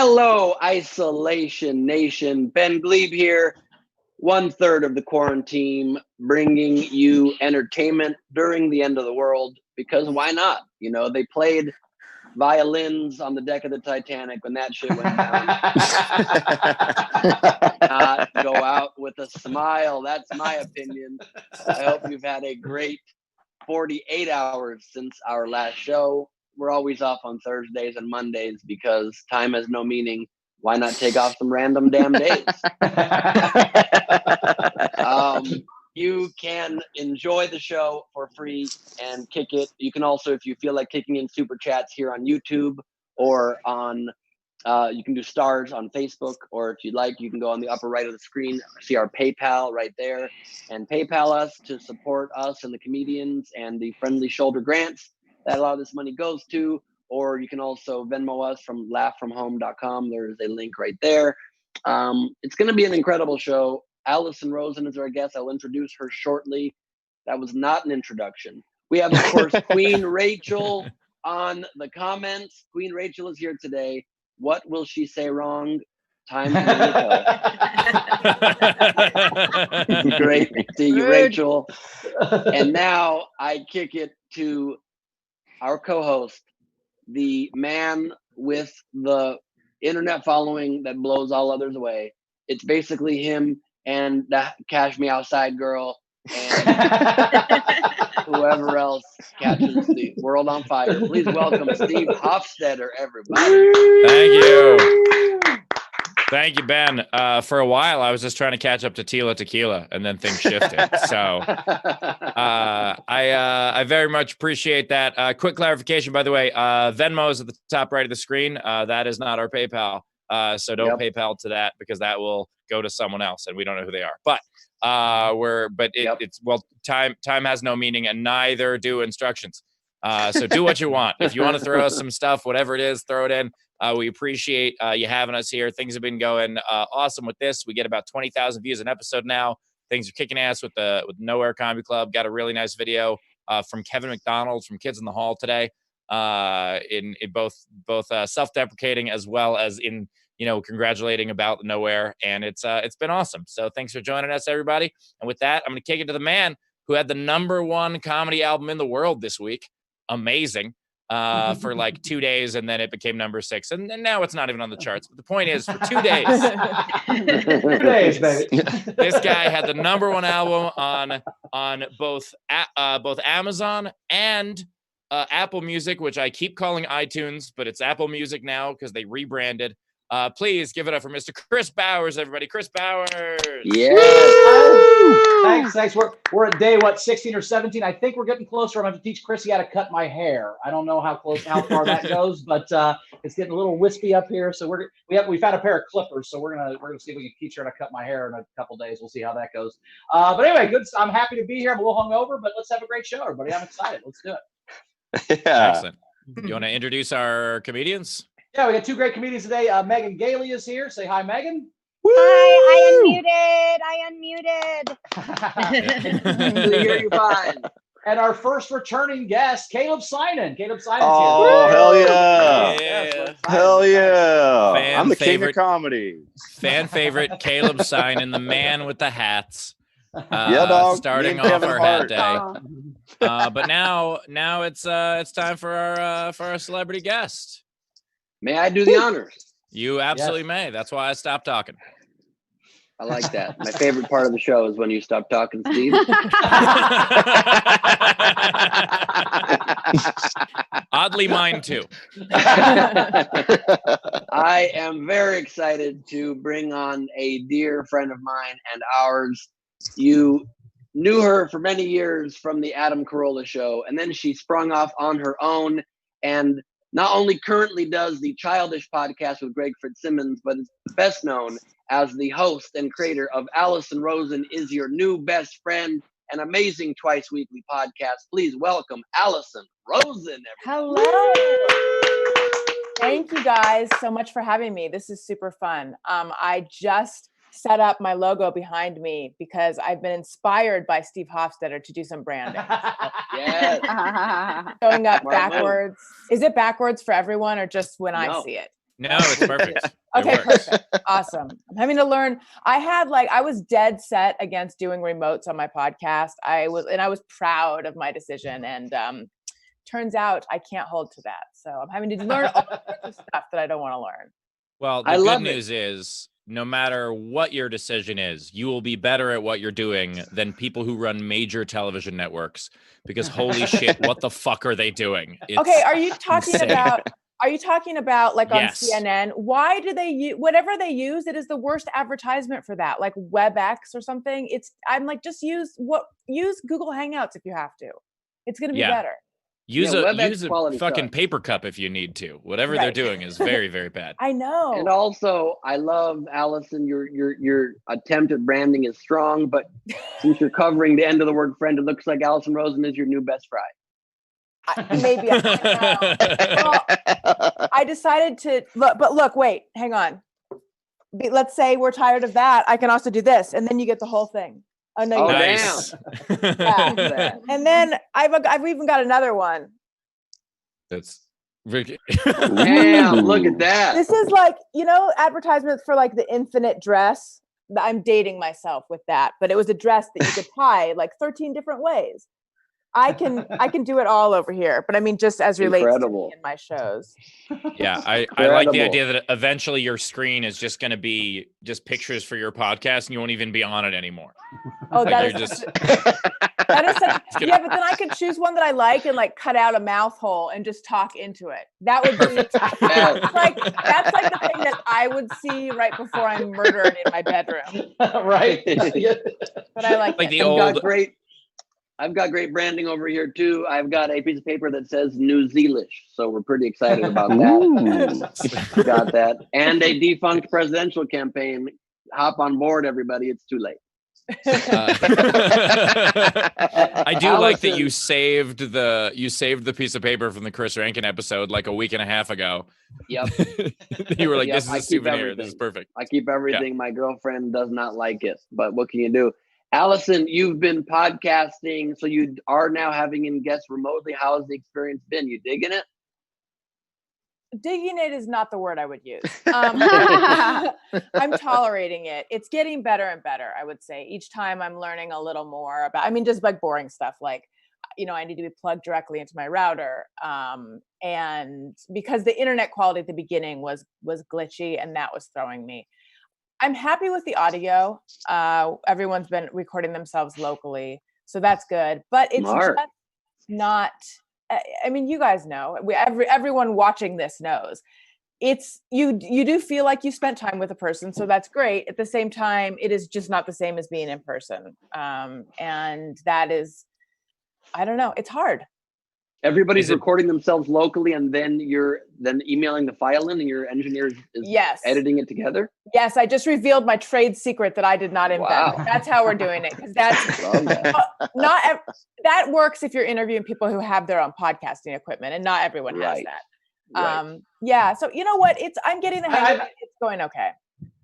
Hello, Isolation Nation. Ben Gleib here, 1/3 of the quarantine, bringing you entertainment during the end of the world, because why not? You know, they played violins on the deck of the Titanic when that shit went down. Not go out with a smile. That's my opinion. I hope you've had a great 48 hours since our last show. We're always off on Thursdays and Mondays because time has no meaning. Why not take off some random damn days? You can enjoy the show for free and kick it. You can also, if you feel like kicking in super chats here on YouTube or on, you can do stars on Facebook, or if you'd like, you can go on the upper right of the screen, see our PayPal right there, and PayPal us to support us and the comedians and the friendly shoulder grants that a lot of this money goes to. Or you can also Venmo us from laughfromhome.com. There's a link right there. It's going to be an incredible show. Alison Rosen is our guest. I'll introduce her shortly. That was not an introduction. We have, of course, Queen Rachel on the comments. Queen Rachel is here today. What will she say wrong? Time to tell. Great to see you, Rachel. And now I kick it to our co-host, the man with the internet following that blows all others away. It's basically him and the Cash Me Outside girl and whoever else catches the world on fire. Please welcome Steve Hofstetter, everybody. Thank you. Thank you, Ben. For a while, I was just trying to catch up to Tila Tequila, and then things shifted. So I very much appreciate that. Quick clarification, by the way, Venmo is at the top right of the screen. That is not our PayPal. So don't PayPal to that, because that will go to someone else, and we don't know who they are. But it's time has no meaning, and neither do instructions. So do what you want. If you want to throw us some stuff, whatever it is, throw it in. We appreciate you having us here. Things have been going awesome with this. We get about 20,000 views an episode now. Things are kicking ass with Nowhere Comedy Club. Got a really nice video from Kevin McDonald from Kids in the Hall today, in both self-deprecating as well as in congratulating about Nowhere, and it's been awesome. So thanks for joining us, everybody. And with that, I'm going to kick it to the man who had the #1 comedy album in the world this week. Amazing. For like 2 days, and then it became #6, and now it's not even on the charts. But the point is, for 2 days, 2 days, baby. This guy had the #1 album on both Amazon and Apple Music, which I keep calling iTunes, but it's Apple Music now because they rebranded. Please give it up for Mr. Chris Bowers, everybody. Chris Bowers. Yeah. Thanks. We're at day 16 or 17. I think we're getting closer. I'm going to have to teach Chrissy how to cut my hair. I don't know how far that goes, but it's getting a little wispy up here. So we found a pair of clippers, so we're gonna see if we can teach her how to cut my hair in a couple days. We'll see how that goes. But anyway, good. I'm happy to be here. I'm a little hungover, but let's have a great show, everybody. I'm excited. Let's do it. Yeah. Excellent. You want to introduce our comedians? Yeah, we got 2 great comedians today. Megan Gailey is here. Say hi, Megan. Woo! Hi, I unmuted. We hear you fine. And our first returning guest, Caleb Synan. Caleb Synan's here. Woo! Hell yeah. Yeah. Hell yeah. I'm the king of comedy. Fan favorite, Caleb Synan, the man with the hats. Yeah, dog. Starting off our hat day. But now it's time for our celebrity guest. May I do the honors? You absolutely may. That's why I stopped talking. I like that. My favorite part of the show is when you stop talking, Steve. Oddly, mine too. I am very excited to bring on a dear friend of mine and ours. You knew her for many years from the Adam Carolla show, and then she sprung off on her own and not only currently does the Childish podcast with Greg Fitzsimmons, but is best known as the host and creator of Alison Rosen is Your New Best Friend, an amazing twice weekly podcast. Please welcome Alison Rosen, everybody. Hello. Thank you guys so much for having me. This is super fun. I just set up my logo behind me because I've been inspired by Steve Hofstetter to do some branding. Yes. Showing up backwards. Is it backwards for everyone or just when I see it? No, it's perfect. Okay, perfect. Awesome. I'm having to learn. I was dead set against doing remotes on my podcast. I was proud of my decision, and turns out I can't hold to that. So I'm having to learn all sorts of stuff that I don't want to learn. Well, the good news is, no matter what your decision is, you will be better at what you're doing than people who run major television networks, because holy shit, what the fuck are they doing? Okay, are you talking insane. about like Yes. on CNN? Why do they use whatever they use? It is the worst advertisement for that, like WebEx or something. I'm like, just use Google Hangouts if you have to. It's going to be better. Use a fucking stuff. paper cup if you need to. Whatever they're doing is very, very bad. I know. And also, I love, Alison, your attempt at branding is strong, but since you're covering the end of the word friend, it looks like Alison Rosen is your new best fry. Maybe I decided to look, wait, hang on. Let's say we're tired of that. I can also do this, and then you get the whole thing. Oh no! Nice. Yeah. And then I've even got another one. That's Ricky. Damn! Look at that. This is like, advertisements for like the infinite dress. I'm dating myself with that, but it was a dress that you could tie like 13 different ways. I can do it all over here, but I mean, just as relates to me in my shows. Yeah, I like the idea that eventually your screen is just going to be just pictures for your podcast, and you won't even be on it anymore. Oh, like that is such, yeah, but then I could choose one that I like and like cut out a mouth hole and just talk into it. That would be that's like the thing that I would see right before I'm murdered in my bedroom. Right. But I like the old. I've got great branding over here too. I've got a piece of paper that says New Zealish, so we're pretty excited about that. Got that, and a defunct presidential campaign. Hop on board, everybody! It's too late. I do like that you saved the piece of paper from the Chris Rankin episode like a week and a half ago. Yep. You were like, "This is a souvenir. This is perfect." I keep everything. Yeah. My girlfriend does not like it, but what can you do? Alison, you've been podcasting, so you are now having in guests remotely. How has the experience been? You digging it? Digging it is not the word I would use. I'm tolerating it. It's getting better and better, I would say. Each time I'm learning a little more about, just like boring stuff, like, I need to be plugged directly into my router. And because the internet quality at the beginning was glitchy, and that was throwing me. I'm happy with the audio. Everyone's been recording themselves locally, so that's good. But it's just not. You guys know. Everyone watching this knows. It's you do feel like you spent time with a person, so that's great. At the same time, it is just not the same as being in person, and that is, I don't know. It's hard. Everybody's recording themselves locally, and then you're emailing the file in, and your engineer is editing it together. Yes, I just revealed my trade secret that I did not invent. Wow. That's how we're doing it, because that works if you're interviewing people who have their own podcasting equipment, and not everyone has that. Right. Yeah. So you know what? I'm getting the hang of it. It's going okay.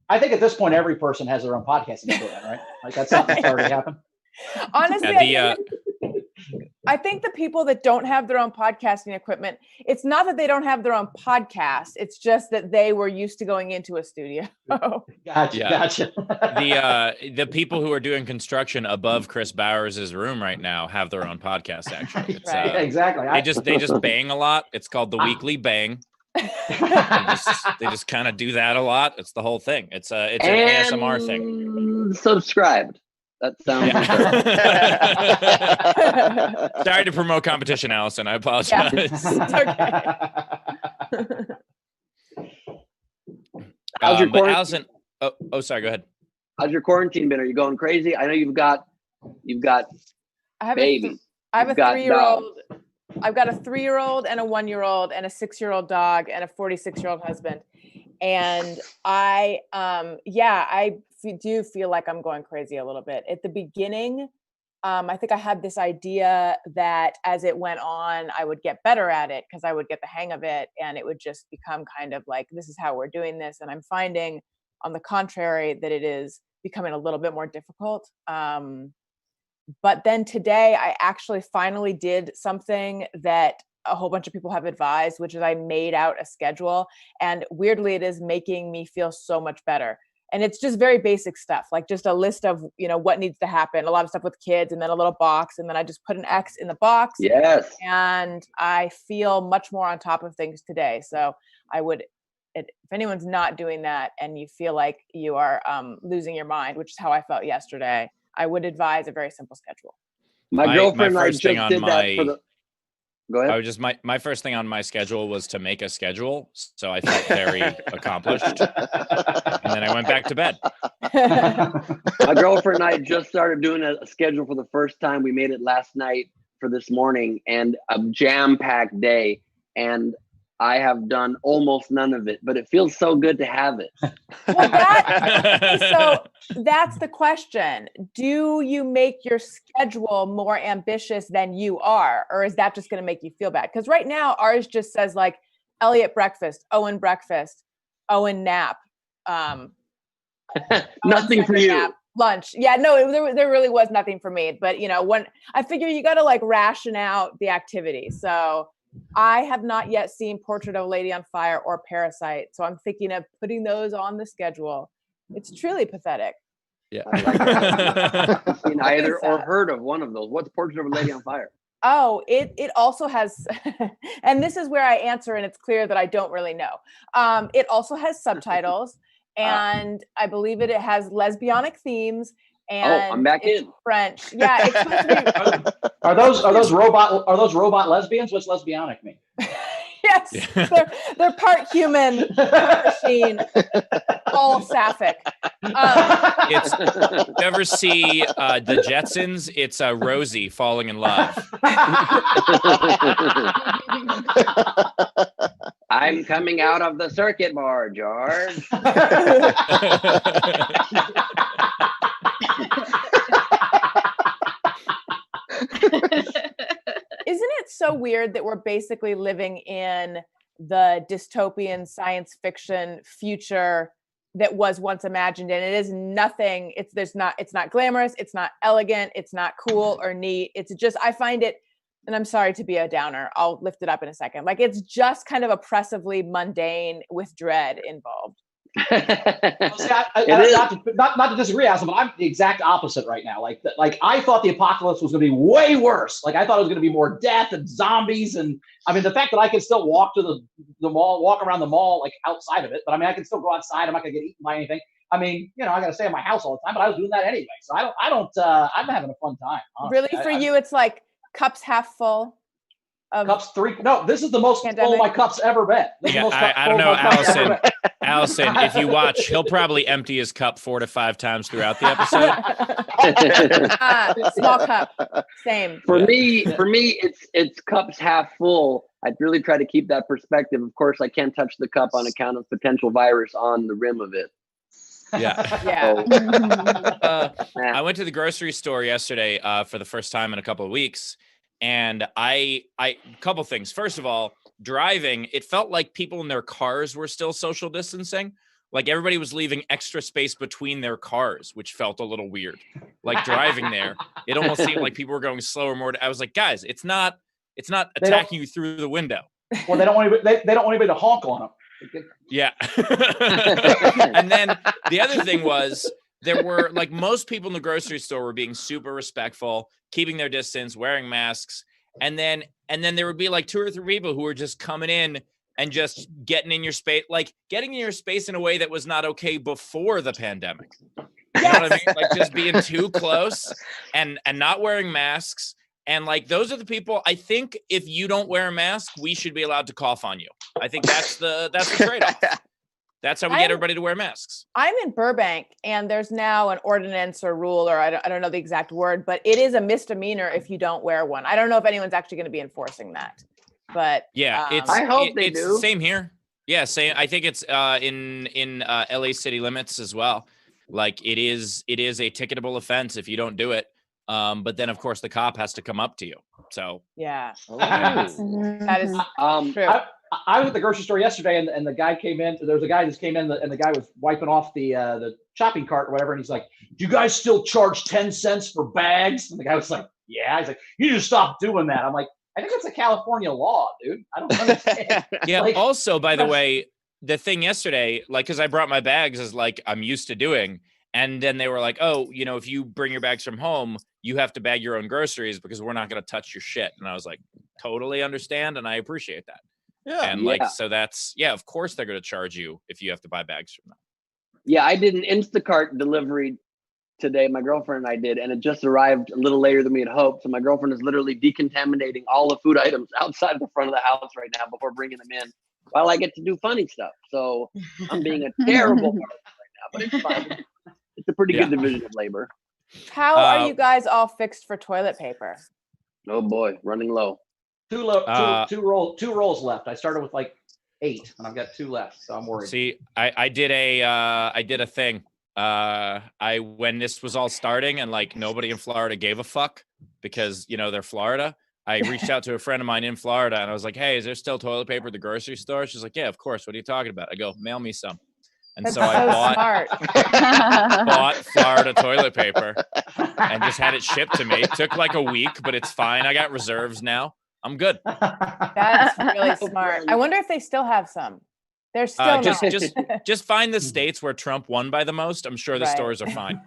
I think at this point, every person has their own podcasting equipment, right? Like that's something that's already happened. Honestly, I think the people that don't have their own podcasting equipment, it's not that they don't have their own podcast. It's just that they were used to going into a studio. Gotcha. The people who are doing construction above Chris Bowers' room right now have their own podcast. Actually, it's, exactly. They just bang a lot. It's called the Weekly Bang. They just kind of do that a lot. It's the whole thing. It's an ASMR thing. Subscribed. That sounds Sorry to promote competition, Alison. I apologize. Yeah, it's okay. How's your quarantine? Alison, sorry, go ahead. How's your quarantine been? Are you going crazy? I know you've got babies. I have a 3-year-old. I've got a 3-year-old and a 1-year-old and a 6-year-old dog and a 46-year-old husband. And I do feel like I'm going crazy a little bit. At the beginning, I think I had this idea that as it went on, I would get better at it because I would get the hang of it, and it would just become kind of like, this is how we're doing this. And I'm finding, on the contrary, that it is becoming a little bit more difficult. But then today, I actually finally did something that a whole bunch of people have advised, which is I made out a schedule, and weirdly it is making me feel so much better. And it's just very basic stuff, like just a list of, what needs to happen, a lot of stuff with kids, and then a little box. And then I just put an X in the box. Yes. And I feel much more on top of things today. So I would, if anyone's not doing that and you feel like you are losing your mind, which is how I felt yesterday, I would advise a very simple schedule. My girlfriend and I just did that for the. Go ahead. I was just my first thing on my schedule was to make a schedule, so I felt very accomplished. And then I went back to bed. My girlfriend and I just started doing a schedule for the first time. We made it last night for this morning, and a jam-packed day. And I have done almost none of it, but it feels so good to have it. Well, so that's the question. Do you make your schedule more ambitious than you are, or is that just going to make you feel bad? Because right now ours just says like Elliot breakfast, Owen breakfast, Owen nap. Nothing for you. Nap, lunch. Yeah, no, there really was nothing for me. But when I figure you got to like ration out the activity. So I have not yet seen Portrait of a Lady on Fire or Parasite, so I'm thinking of putting those on the schedule. It's truly pathetic. Yeah. I've seen either or heard of one of those. What's Portrait of a Lady on Fire? Oh, it also has, and this is where I answer, and it's clear that I don't really know. It also has subtitles, and I believe it has lesbianic themes. And I'm back in French. Yeah, it's supposed to be. Are those robot lesbians? What's lesbianic mean? Yes, yeah. they're part human, part machine, all sapphic. You ever see the Jetsons? It's Rosie falling in love. I'm coming out of the circuit board, George. Isn't it so weird that we're basically living in the dystopian science fiction future that was once imagined, and it is nothing. It's not glamorous, it's not elegant, it's not cool or neat. It's just, I find it, and I'm sorry to be a downer, I'll lift it up in a second. Like, it's just kind of oppressively mundane with dread involved. See, not to disagree, Alison, but I'm the exact opposite right now. Like I thought the apocalypse was going to be way worse. Like I thought it was going to be more death and zombies, and I mean the fact that I can still walk to the mall, walk around the mall like outside of it, but I mean I can still go outside. I'm not going to get eaten by anything. I mean, I got to stay in my house all the time, but I was doing that anyway. So I'm having a fun time. Honestly. Really, for you, it's like cups half full. Cups three. No, this is the most full my cup's ever been. I don't know, Allison, if you watch, he'll probably empty his cup 4 to 5 times throughout the episode. Small cup, same. For me, it's cups half full. I really try to keep that perspective. Of course, I can't touch the cup on account of potential virus on the rim of it. Yeah. I went to the grocery store yesterday for the first time in a couple of weeks. And I couple things. First of all, driving, it felt like people in their cars were still social distancing. Like everybody was leaving extra space between their cars, which felt a little weird. Like driving there, it almost seemed like people were going slower, more. I was like, guys, it's not attacking you through the window. Well, they don't want anybody to honk on them. Yeah. And then the other thing was, there were, like, most people in the grocery store were being super respectful, keeping their distance, wearing masks. And then there would be like 2 or 3 people who were just coming in and just getting in your space, like getting in your space in a way that was not okay before the pandemic. You know what I mean? Like just being too close and not wearing masks. And like, those are the people, I think if you don't wear a mask, we should be allowed to cough on you. I think that's the trade-off. That's how we get everybody to wear masks. I'm in Burbank, and there's now an ordinance or rule, or I don't know the exact word, but it is a misdemeanor if you don't wear one. I don't know if anyone's actually going to be enforcing that, but yeah, I hope they do. Same here. Yeah, same. I think it's in LA city limits as well. Like it is a ticketable offense if you don't do it. But then of course the cop has to come up to you. So yeah, that is true. I was at the grocery store yesterday, and the guy came in. There was a guy that came in, and the guy was wiping off the shopping cart or whatever, and he's like, "Do you guys still charge 10 cents for bags?" And the guy was like, "Yeah." He's like, "You just stop doing that." I'm like, I think that's a California law, dude. I don't understand. Yeah. Like, Also, by the way, the thing yesterday, like, because I brought my bags as like I'm used to doing, and then they were like, "Oh, you know, if you bring your bags from home, you have to bag your own groceries because we're not going to touch your shit." And I was like, "Totally understand, and I appreciate that." Yeah. And like, so that's of course they're going to charge you if you have to buy bags from them. Yeah, I did an Instacart delivery today. My girlfriend and I did, and it just arrived a little later than we had hoped. So my girlfriend is literally decontaminating all the food items outside the front of the house right now before bringing them in, while I get to do funny stuff. So I'm being a terrible partner right now, but it's fine. It's a pretty good division of labor. How are you guys all fixed for toilet paper? Oh boy, running low. Two rolls left. I started with like 8, and I've got 2 left, so I'm worried. See, I did a thing. When this was all starting and like nobody in Florida gave a fuck because, you know, they're Florida. I reached out to a friend of mine in Florida and I was like, "Hey, is there still toilet paper at the grocery store?" She's like, "Yeah, of course. What are you talking about?" I go, "Mail me some." And That's so I smart. bought Florida toilet paper and just had it shipped to me. It took like a week, but it's fine. I got reserves now. I'm good. That's really smart. I wonder if they still have some. They're still just find the states where Trump won by the most. I'm sure the stores are fine.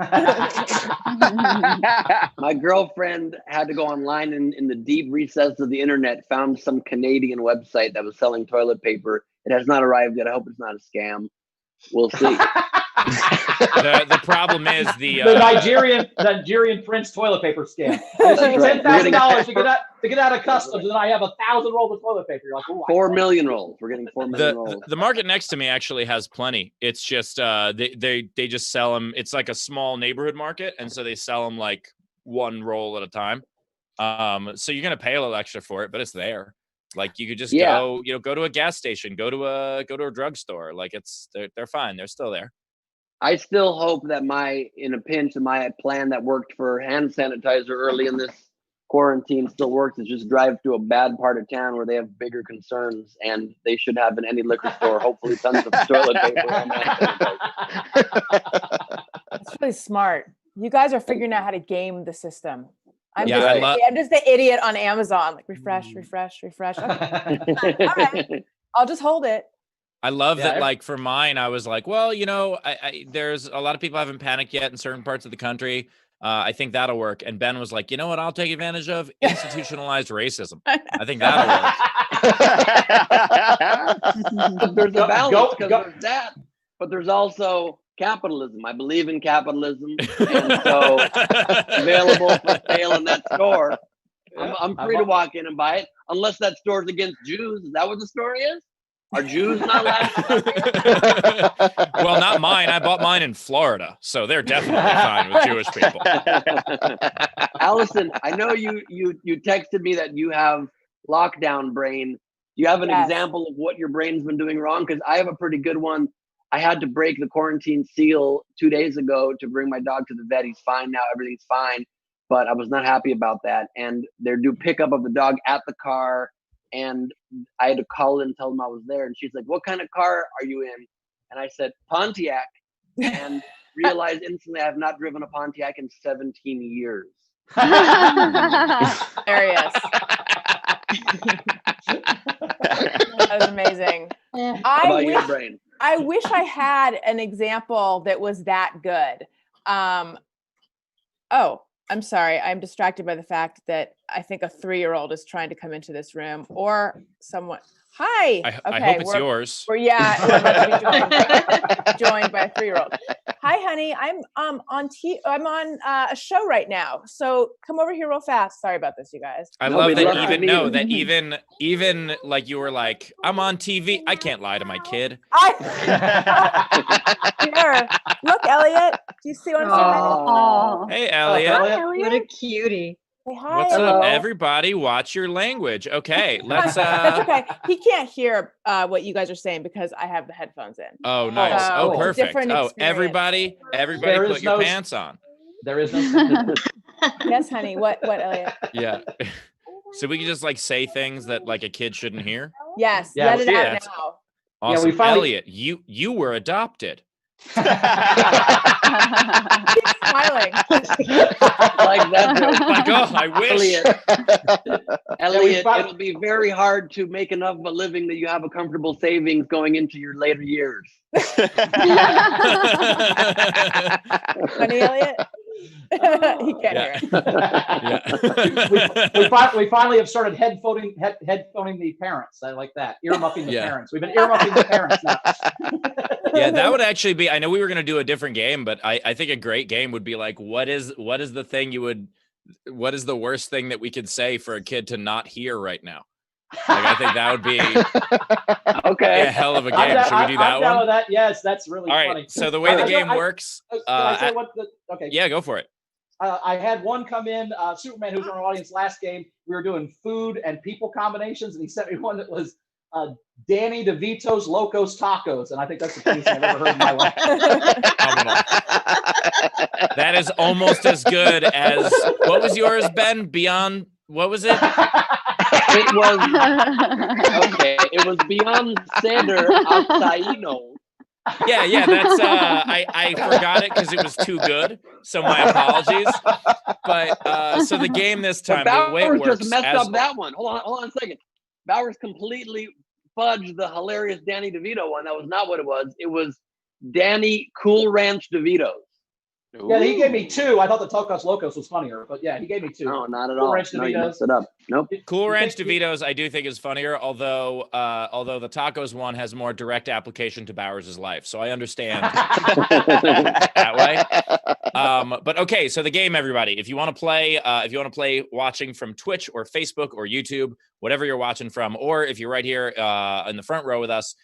My girlfriend had to go online in the deep recesses of the internet, found some Canadian website that was selling toilet paper. It has not arrived yet. I hope it's not a scam. We'll see. The problem is the Nigerian Prince toilet paper scam. $10,000 to get out of customs, and then I have 1,000 rolls of toilet paper. You're like, oh, 4 million rolls. We're getting 4 million rolls. The market next to me actually has plenty. It's just they just sell them. It's like a small neighborhood market, and so they sell them like 1 roll at a time. So you're gonna pay a little extra for it, but it's there. Like you could just go to a gas station, go to a drugstore. Like they're fine. They're still there. I still hope that my plan that worked for hand sanitizer early in this quarantine still works. It's just drive to a bad part of town where they have bigger concerns, and they should have in any liquor store, hopefully tons of toilet paper and hand sanitizer. That's really smart. You guys are figuring out how to game the system. I'm just the idiot on Amazon. Like refresh. Okay. All right. I'll just hold it. I love that. Like for mine, I was like, well, you know, there's a lot of people haven't panicked yet in certain parts of the country. I think that'll work. And Ben was like, you know what I'll take advantage of? Institutionalized racism. I think that'll work. There's a balance because there's that, but there's also capitalism. I believe in capitalism, and so available for sale in that store. I'm free to walk in and buy it, unless that store's against Jews. Is that what the story is? Are Jews not allowed? Well, not mine. I bought mine in Florida, so they're definitely fine with Jewish people. Allison, I know you texted me that you have lockdown brain. Do you have an example of what your brain's been doing wrong? Because I have a pretty good one. I had to break the quarantine seal 2 days ago to bring my dog to the vet. He's fine now. Everything's fine. But I was not happy about that. And they're due pickup of the dog at the car. And I had to call and tell them I was there. And she's like, "What kind of car are you in?" And I said, "Pontiac." And realized instantly I have not driven a Pontiac in 17 years. Hilarious. That was amazing. How about your brain? I wish I had an example that was that good. I'm sorry. I'm distracted by the fact that I think a 3-year-old is trying to come into this room, or someone. Hi. I hope it's yours. We're about to be joined by a 3-year-old. Hi, honey. I'm on a show right now, so come over here real fast. Sorry about this, you guys. I love that. Even like you were like, I'm on TV. I can't lie to my kid. Here, look, Elliot. Do you see what I'm saying? Hey, Elliot. What a cutie. Say hi. What's up, everybody? Watch your language. Okay, let's. That's okay. He can't hear what you guys are saying because I have the headphones in. Oh, nice. Oh, perfect. Oh, everybody, put your pants on. There is no. Yes, honey. What, Elliot? Yeah. So we can just like say things that like a kid shouldn't hear. Yes. Let it out now. Awesome. Yeah, Elliot, you were adopted. smiling. Like that joke. Like, oh, I wish. Elliot, it'll be very hard to make enough of a living that you have a comfortable savings going into your later years. Funny, Elliot. He can't hear it. We finally have started headphoning the parents. I like that. Earmuffing the parents. We've been earmuffing the parents now. Yeah, that would actually be, I know we were going to do a different game, but I think a great game would be like, what is the thing what is the worst thing that we could say for a kid to not hear right now? Like, I think that would be okay. a hell of a game. Should we do that one? With that. Yes, that's really funny. All right, so the way the game works. Okay. Yeah, go for it. I had one come in, Superman, who's in our audience last game. We were doing food and people combinations, and he sent me one that was Danny DeVito's Locos Tacos, and I think that's the funniest thing I've ever heard in my life. That is almost as good as, what was yours, Ben? Beyond, what was it? It was, okay, it was Beyond Cedar Altaino. Yeah, that's I forgot it because it was too good. So my apologies. But so the game this time, the way it works, just messed up that one. Hold on a second. Bowers completely fudged the hilarious Danny DeVito one. That was not what it was. It was Danny Cool Ranch DeVito's. Yeah, he gave me two. I thought the Tacos Locos was funnier, but yeah, he gave me two. No, not at Cool all. Ranch No, you DeVito's. messed it up. Nope. Cool Ranch DeVito's, I do think is funnier, although the tacos one has more direct application to Bowers' life, so I understand that way. But okay, so the game, everybody. If you want to play, watching from Twitch or Facebook or YouTube, whatever you're watching from, or if you're right here in the front row with us,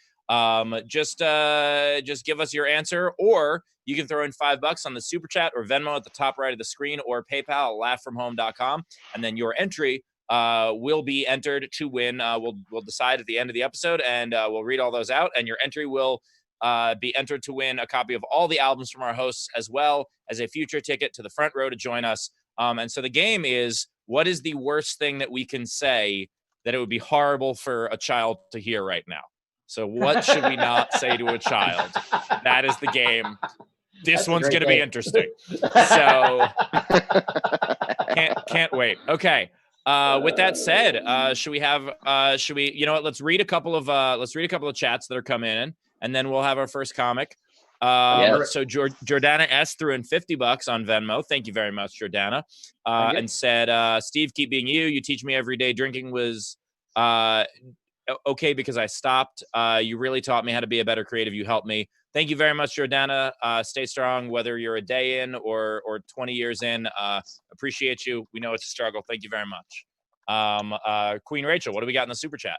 just give us your answer, or you can throw in $5 on the super chat or Venmo at the top right of the screen, or PayPal at laughfromhome.com, and then your entry will be entered to win. We'll decide at the end of the episode, and we'll read all those out, and your entry will be entered to win a copy of all the albums from our hosts, as well as a future ticket to the front row to join us. And so the game is, what is the worst thing that we can say that it would be horrible for a child to hear right now? So what should we not say to a child? That is the game. This one's going to be interesting. So can't wait. Okay. With that said, should we, you know what, let's read a couple of chats that are coming in, and then we'll have our first comic. So Jordana S threw in $50 on Venmo. Thank you very much, Jordana. And said, Steve, keep being you. You teach me every day. Drinking was okay because I stopped. You really taught me how to be a better creative. You helped me. Thank you very much, Jordana. Stay strong, whether you're a day in or 20 years in. Appreciate you. We know it's a struggle. Thank you very much. Queen Rachel, what do we got in the super chat?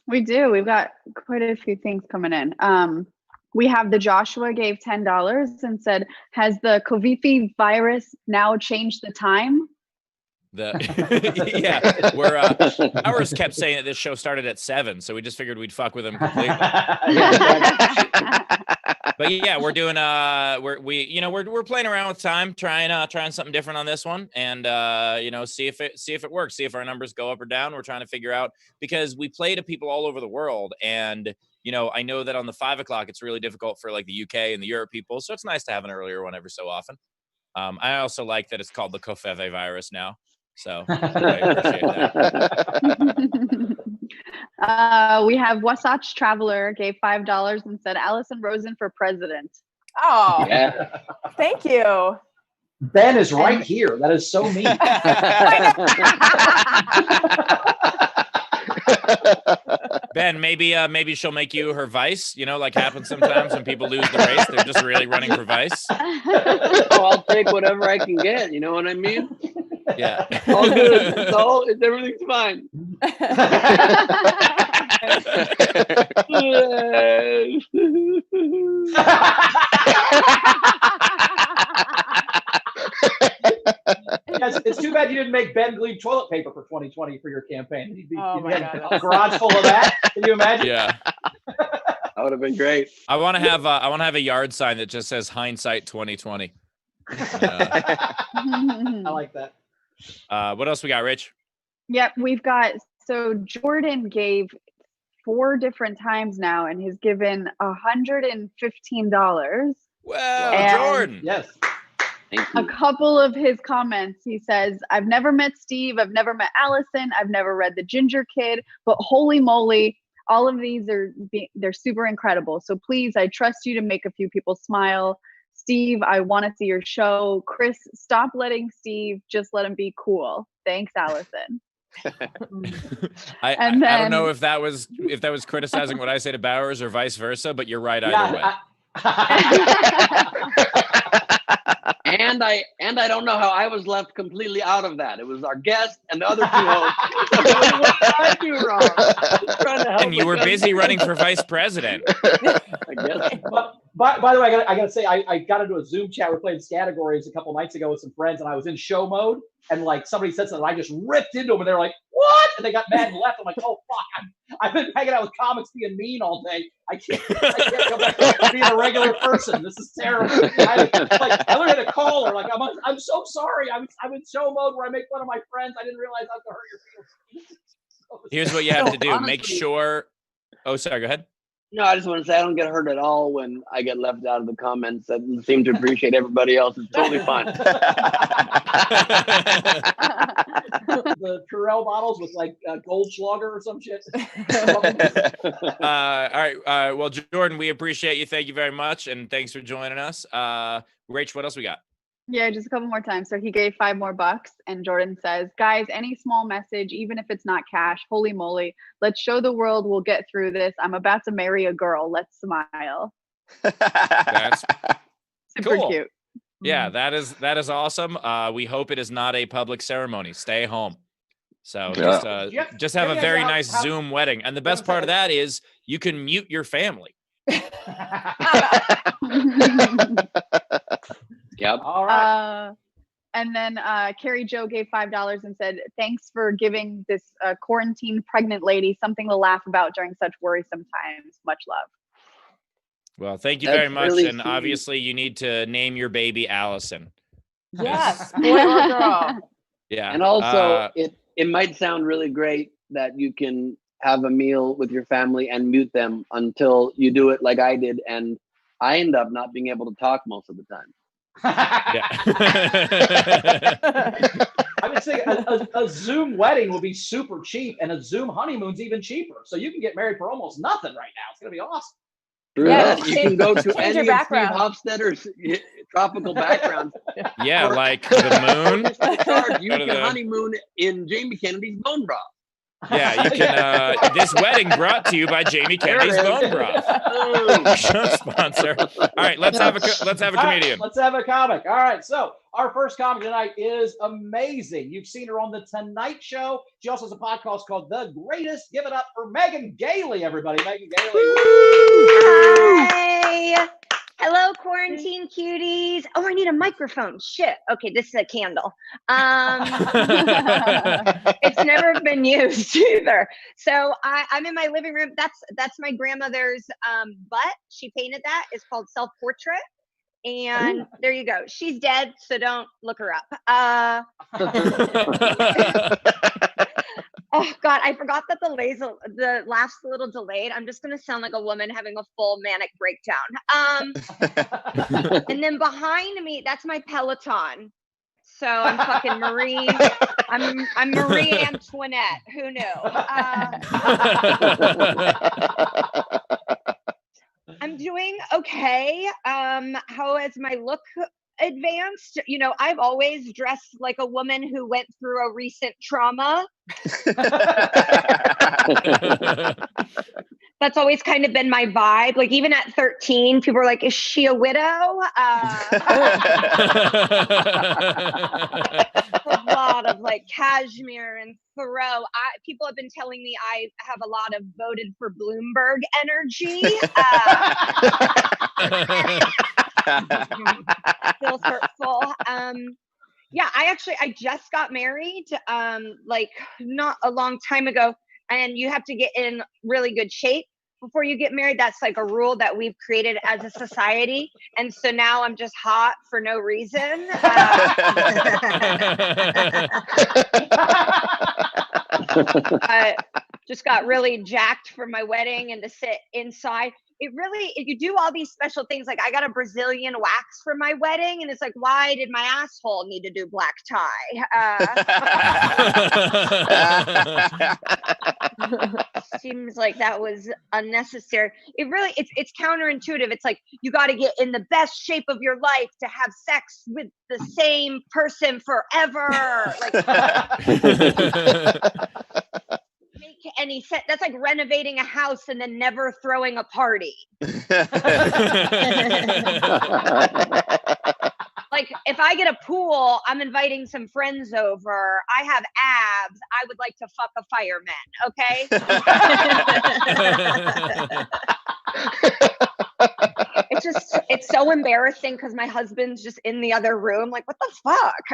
We do. We've got quite a few things coming in. We have the Joshua gave $10 and said, has the COVID virus now changed the time? Yeah, ours kept saying that this show started at 7, so we just figured we'd fuck with them completely. But yeah, we're doing we're playing around with time, trying something different on this one, and see if it works, see if our numbers go up or down. We're trying to figure out, because we play to people all over the world, and I know that on the 5 o'clock it's really difficult for like the UK and the Europe people, so it's nice to have an earlier one every so often. I also like that it's called the Kofeve virus now. So I appreciate that. We have Wasatch Traveler gave $5 and said Alison Rosen for president. Oh, yeah. Thank you. Ben is right here. That is so mean. Ben, maybe she'll make you her vice, like happens sometimes when people lose the race. They're just really running for vice. Oh, I'll take whatever I can get. You know what I mean? Yeah. All good. Everything's fine. It's too bad you didn't make Ben Gleib toilet paper for 2020 for your campaign. You'd God, a garage full of that. Can you imagine? Yeah. That would have been great. I want to have a yard sign that just says hindsight 2020. I like that. What else we got, Rich? Yep, we've got, so Jordan gave 4 different times now and has given $115. Well, Jordan. Yes. a couple of his comments. He says, I've never met Steve. I've never met Allison. I've never read The Ginger Kid, but holy moly, all of these they're super incredible. So please, I trust you to make a few people smile. Steve, I want to see your show. Chris, stop letting Steve, just let him be cool. Thanks, Allison. I don't know if that was criticizing what I say to Bowers or vice versa, but you're right either way. And I don't know how I was left completely out of that. It was our guest and the other two hosts. What did I do wrong? Trying to help And you were busy running for vice president. I guess. By the way, I gotta say, I got into a Zoom chat. We're playing categories a couple nights ago with some friends, and I was in show mode. And like somebody said something, I just ripped into them, and they're like, "What?" And they got mad and left. I'm like, "Oh fuck! I've been hanging out with comics being mean all day. I can't go back to being a regular person. This is terrible." I literally had to call her. Like, I'm so sorry. I'm in show mode where I make fun of my friends. I didn't realize I was gonna hurt your feelings. Here's what you have to do: honestly, make sure. Oh, sorry. Go ahead. No, I just want to say I don't get hurt at all when I get left out of the comments. I seem to appreciate everybody else. It's totally fine. The Purell bottles with like Goldschlager or some shit. All right. Well, Jordan, we appreciate you. Thank you very much, and thanks for joining us. Rach, what else we got? Yeah, just a couple more times. So he gave $5 more, and Jordan says, guys, any small message, even if it's not cash, holy moly, let's show the world we'll get through this. I'm about to marry a girl. Let's smile. That's super cool. cute. Yeah, that is awesome. We hope it is not a public ceremony. Stay home. So just have a very nice Zoom wedding. And the best part of that is you can mute your family. Yep. All right. And then Carrie Jo gave $5 and said, thanks for giving this quarantine pregnant lady something to laugh about during such worrisome times. Much love. Well, thank you That's very much. really And sweet. obviously you need to name your baby Allison. Yes, boy or girl. Yeah. And also, it might sound really great that you can have a meal with your family and mute them until you do it like I did. And I end up not being able to talk most of the time. Yeah. I'm just saying a Zoom wedding will be super cheap, and a Zoom honeymoon's even cheaper. So you can get married for almost nothing right now. It's gonna be awesome. Yeah, You can go to change any your of Steve background. Hofstetter's tropical backgrounds. Yeah, like the moon. You Go to can the- honeymoon in Jamie Kennedy's bone broth. Yeah, you can. This wedding brought to you by Jamie Kennedy's Bone Broth. Show sponsor. All right, let's have a comedian. Let's have a comic. All right, so our first comic tonight is amazing. You've seen her on the Tonight Show. She also has a podcast called The Greatest. Give it up for Megan Gailey, everybody. Megan Gailey. Hi. Hello, quarantine cuties. Oh, I need a microphone. Shit. Okay, this is a candle. It's never been used either. So I'm in my living room. That's my grandmother's butt. She painted that. It's called Self-Portrait. And there you go. She's dead, so don't look her up. Oh God, I forgot that the last little delayed. I'm just gonna sound like a woman having a full manic breakdown. And then behind me, that's my Peloton. So I'm fucking Marie. I'm Marie Antoinette. Who knew? I'm doing okay. How has my look advanced? You know, I've always dressed like a woman who went through a recent trauma. That's always kind of been my vibe. Like even at 13, people were like, is she a widow? A lot of like cashmere and Thoreau. People have been telling me I have a lot of voted for Bloomberg energy. Feels hurtful. Yeah, I just got married like not a long time ago, and you have to get in really good shape before you get married. That's like a rule that we've created as a society. And so now I'm just hot for no reason. I just got really jacked for my wedding and to sit inside. you do all these special things. Like I got a Brazilian wax for my wedding, and it's like, why did my asshole need to do black tie? Seems like that was unnecessary. It's counterintuitive. It's like you got to get in the best shape of your life to have sex with the same person forever. Like, make any sense? That's like renovating a house and then never throwing a party. Like if I get a pool, I'm inviting some friends over. I have abs. I would like to fuck a fireman. Okay. It's so embarrassing because my husband's just in the other room. Like, what the fuck?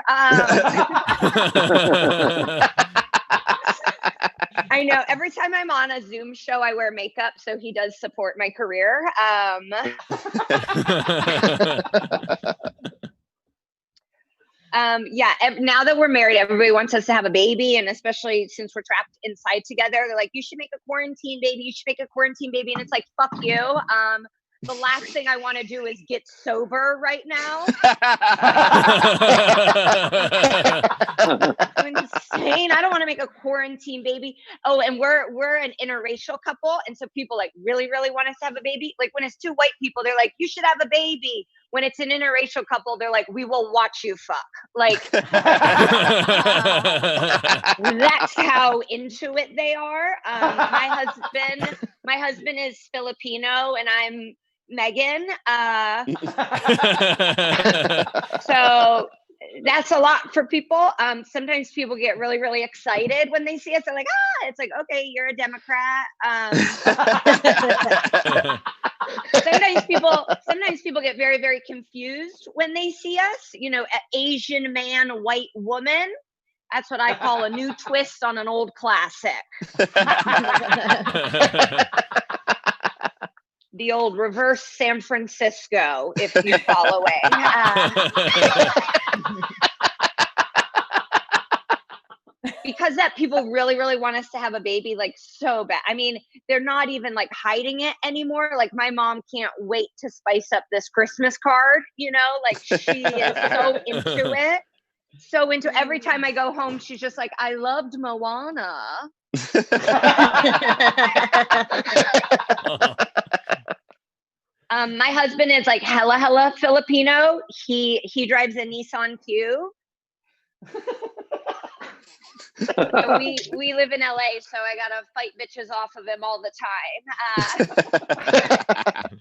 I know. Every time I'm on a Zoom show, I wear makeup, so he does support my career. Yeah, now that we're married, everybody wants us to have a baby, and especially since we're trapped inside together, they're like, you should make a quarantine baby. You should make a quarantine baby. And it's like, fuck you. The last thing I want to do is get sober right now. I'm insane. I don't want to make a quarantine baby. Oh, and we're an interracial couple, and so people like really want us to have a baby. Like when it's two white people, they're like, you should have a baby. When it's an interracial couple, they're like, we will watch you fuck. Like that's how into it they are. My husband is Filipino, and I'm Megan. So that's a lot for people. Sometimes people get really excited when they see us. They're like, it's like, okay, you're a Democrat. Sometimes people get very confused when they see us. You know, Asian man, white woman. That's what I call a new twist on an old classic. The old reverse San Francisco, if you follow it. Because that people really want us to have a baby, like so bad. I mean, they're not even like hiding it anymore. Like my mom can't wait to spice up this Christmas card, you know, like she is so into it. So into every time I go home, she's just like, I loved Moana. My husband is like hella Filipino. He drives a Nissan Q. So we live in LA, so I gotta fight bitches off of him all the time.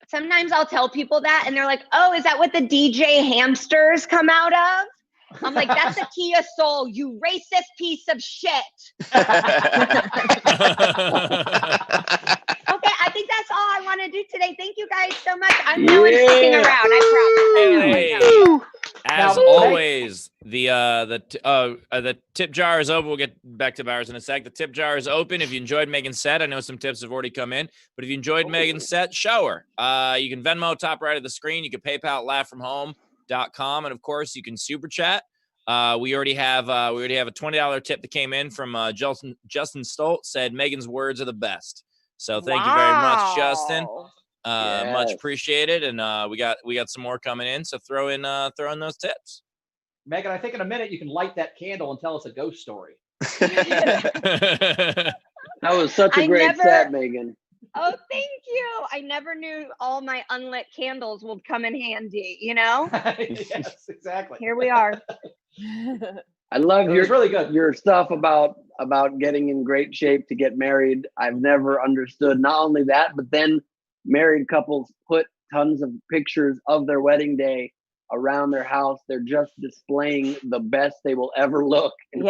Sometimes I'll tell people that, and they're like, "Oh, is that what the DJ hamsters come out of?" I'm like, "That's a Kia Soul, you racist piece of shit." Okay, I think that's all I want to do today. Thank you guys so much. I'm no one's sticking around. I promise. As always, the tip jar is open. We'll get back to Bowers in a sec. The tip jar is open. If you enjoyed Megan's set, I know some tips have already come in, but if you enjoyed Megan's set, show her. You can Venmo top right of the screen. You can PayPal laughfromhome.com, and of course you can super chat. We already have a $20 tip that came in from Justin Stoltz. Said Megan's words are the best. So thank you very much, Justin. Yes. Much appreciated, and we got some more coming in. So throw in those tips. Megan, I think in a minute you can light that candle and tell us a ghost story. That was such a great set, Megan. Oh, thank you. I never knew all my unlit candles would come in handy, you know? Yes, exactly. Here we are. I love really good. your stuff about getting in great shape to get married. I've never understood not only that, but then married couples put tons of pictures of their wedding day around their house. They're just displaying the best they will ever look. And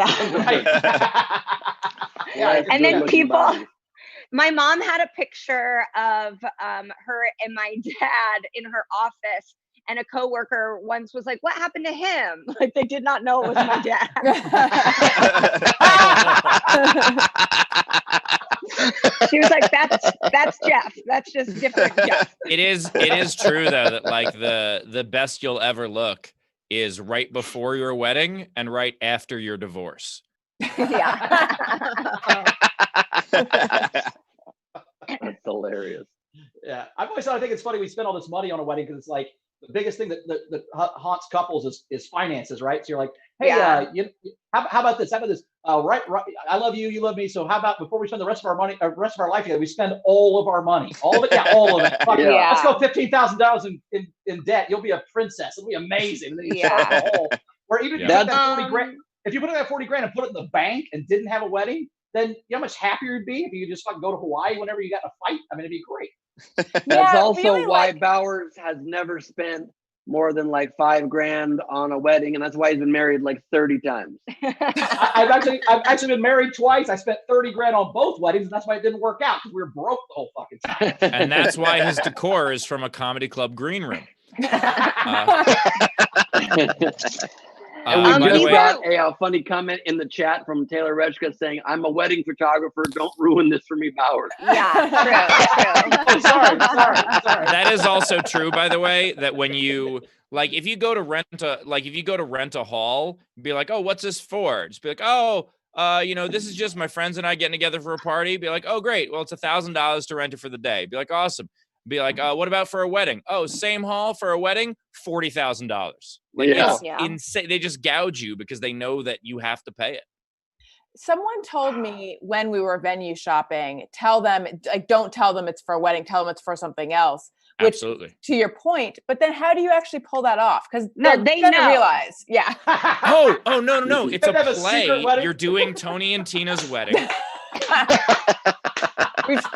then my mom had a picture of her and my dad in her office, and a coworker once was like, "What happened to him?" Like they did not know it was my dad. She was like, "That's Jeff. That's just different Jeff." It is true though that like the best you'll ever look is right before your wedding and right after your divorce. Yeah. That's hilarious. Yeah, I've always thought, I think it's funny we spend all this money on a wedding because it's like the biggest thing that haunts couples is finances, right? So you're like, hey, how about this? How about this? Right, I love you, you love me. So how about before we spend the rest of our money, rest of our life together, we spend all of our money, all of it, all of it. Let's go $15,000 in debt. You'll be a princess. It'll be amazing. And then you start the whole. Or even if you put that 40 grand, if you put that 40 grand and put it in the bank and didn't have a wedding, then you know how much happier you'd be if you could just fucking go to Hawaii whenever you got in a fight. I mean, it'd be great. That's also why Bowers has never spent more than like $5,000 on a wedding, and that's why he's been married like 30 times. I've actually been married twice. I spent 30 grand on both weddings, and that's why it didn't work out because we were broke the whole fucking time. And that's why his decor is from a comedy club green room. And we just got a funny comment in the chat from Taylor Rechka saying, "I'm a wedding photographer. Don't ruin this for me, Bowers." Yeah, true. Oh, sorry. That is also true, by the way, that when you like, if you go to rent a hall, be like, "Oh, what's this for?" Just be like, "Oh, this is just my friends and I getting together for a party." Be like, "Oh, great. Well, it's $1,000 to rent it for the day." Be like, "Awesome." Be like, what about for a wedding? Oh, same hall for a wedding, $40,000. Like, it's insane. They just gouge you because they know that you have to pay it. Someone told me when we were venue shopping, don't tell them it's for a wedding, tell them it's for something else. Which, absolutely. To your point, but then how do you actually pull that off? Because they know. Realize. Yeah. Oh, no. It's a play. You're doing Tony and Tina's wedding.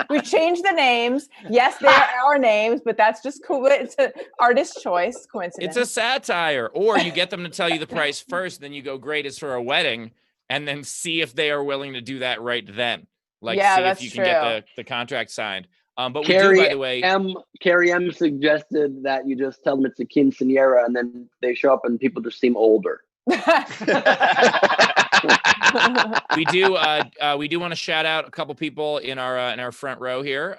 We've changed the names. Yes, they are our names, but that's just cool. It's an artist choice, coincidence. It's a satire. Or you get them to tell you the price first, then you go, great, it's for a wedding, and then see if they are willing to do that right then. Like, see if you can get the contract signed. But Carrie, we do, by the way. Carrie M suggested that you just tell them it's a quinceañera, and then they show up and people just seem older. We do want to shout out a couple people in our front row here.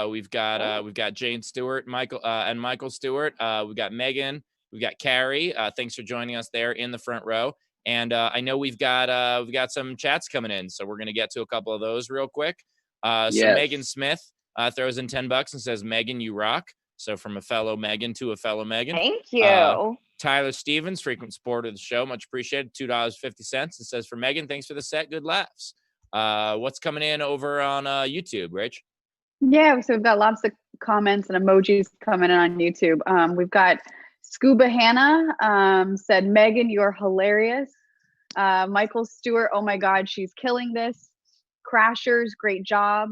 We've got Jane Stewart, Michael Stewart. We've got Megan. We've got Carrie. Thanks for joining us there in the front row. And I know we've got some chats coming in, so we're gonna get to a couple of those real quick. So Megan Smith throws in $10 and says, "Megan, you rock." So from a fellow Megan to a fellow Megan. Thank you. Tyler Stevens, frequent supporter of the show, much appreciated. $2.50. It says, "For Megan, thanks for the set. Good laughs." What's coming in over on YouTube, Rach? Yeah, so we've got lots of comments and emojis coming in on YouTube. We've got Scuba Hannah said, "Megan, you're hilarious." Michael Stewart, "Oh my God, she's killing this." Crashers, great job.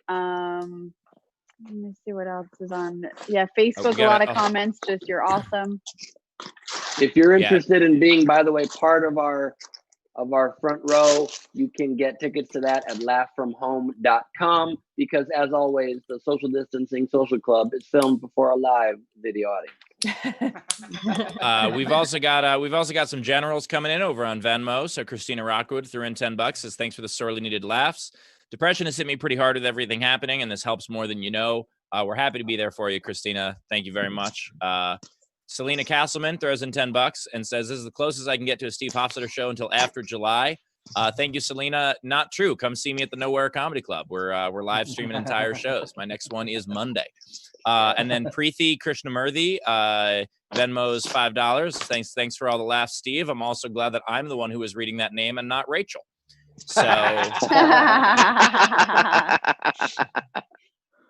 Let me see what else is on. Yeah, Facebook, a lot of comments. Just, "You're awesome." If you're interested in being, by the way, part of our front row, you can get tickets to that at laughfromhome.com, because as always, the Social Distancing Social Club is filmed before a live video audience. We've also got some generals coming in over on Venmo. So Christina Rockwood threw in $10, says, "Thanks for the sorely needed laughs. Depression has hit me pretty hard with everything happening, and this helps more than you know. We're happy to be there for you, Christina. Thank you very much." Selena Castleman throws in $10 and says, "This is the closest I can get to a Steve Hofstetter show until after July." Thank you, Selena. Not true. Come see me at the Nowhere Comedy Club. We're live streaming entire shows. My next one is Monday. And then Preeti Krishnamurthy, Venmo's $5. Thanks for all the laughs, Steve. I'm also glad that I'm the one who is reading that name and not Rachel. So.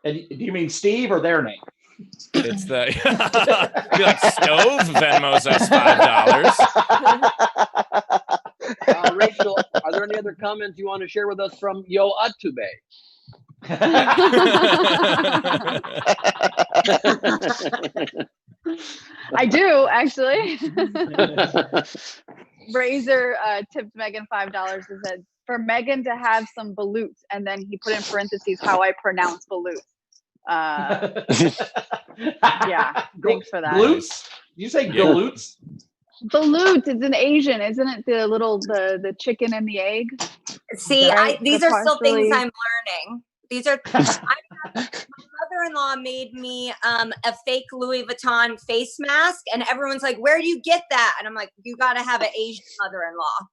And do you mean Steve or their name? It's the be like Stove Venmos us $5. Rachel, are there any other comments you want to share with us from Yo Atube? I do, actually. Razor tipped Megan $5 and said, "For Megan to have some balloons," and then he put in parentheses how I pronounce balloons. Yeah, thanks for that. Glutes? You say glutes? Balut, it's an Asian, isn't it? The chicken and the egg. See, Right? these The are still things parsley. I'm learning. These are. My mother-in-law made me a fake Louis Vuitton face mask, and everyone's like, "Where do you get that?" And I'm like, "You got to have an Asian mother-in-law."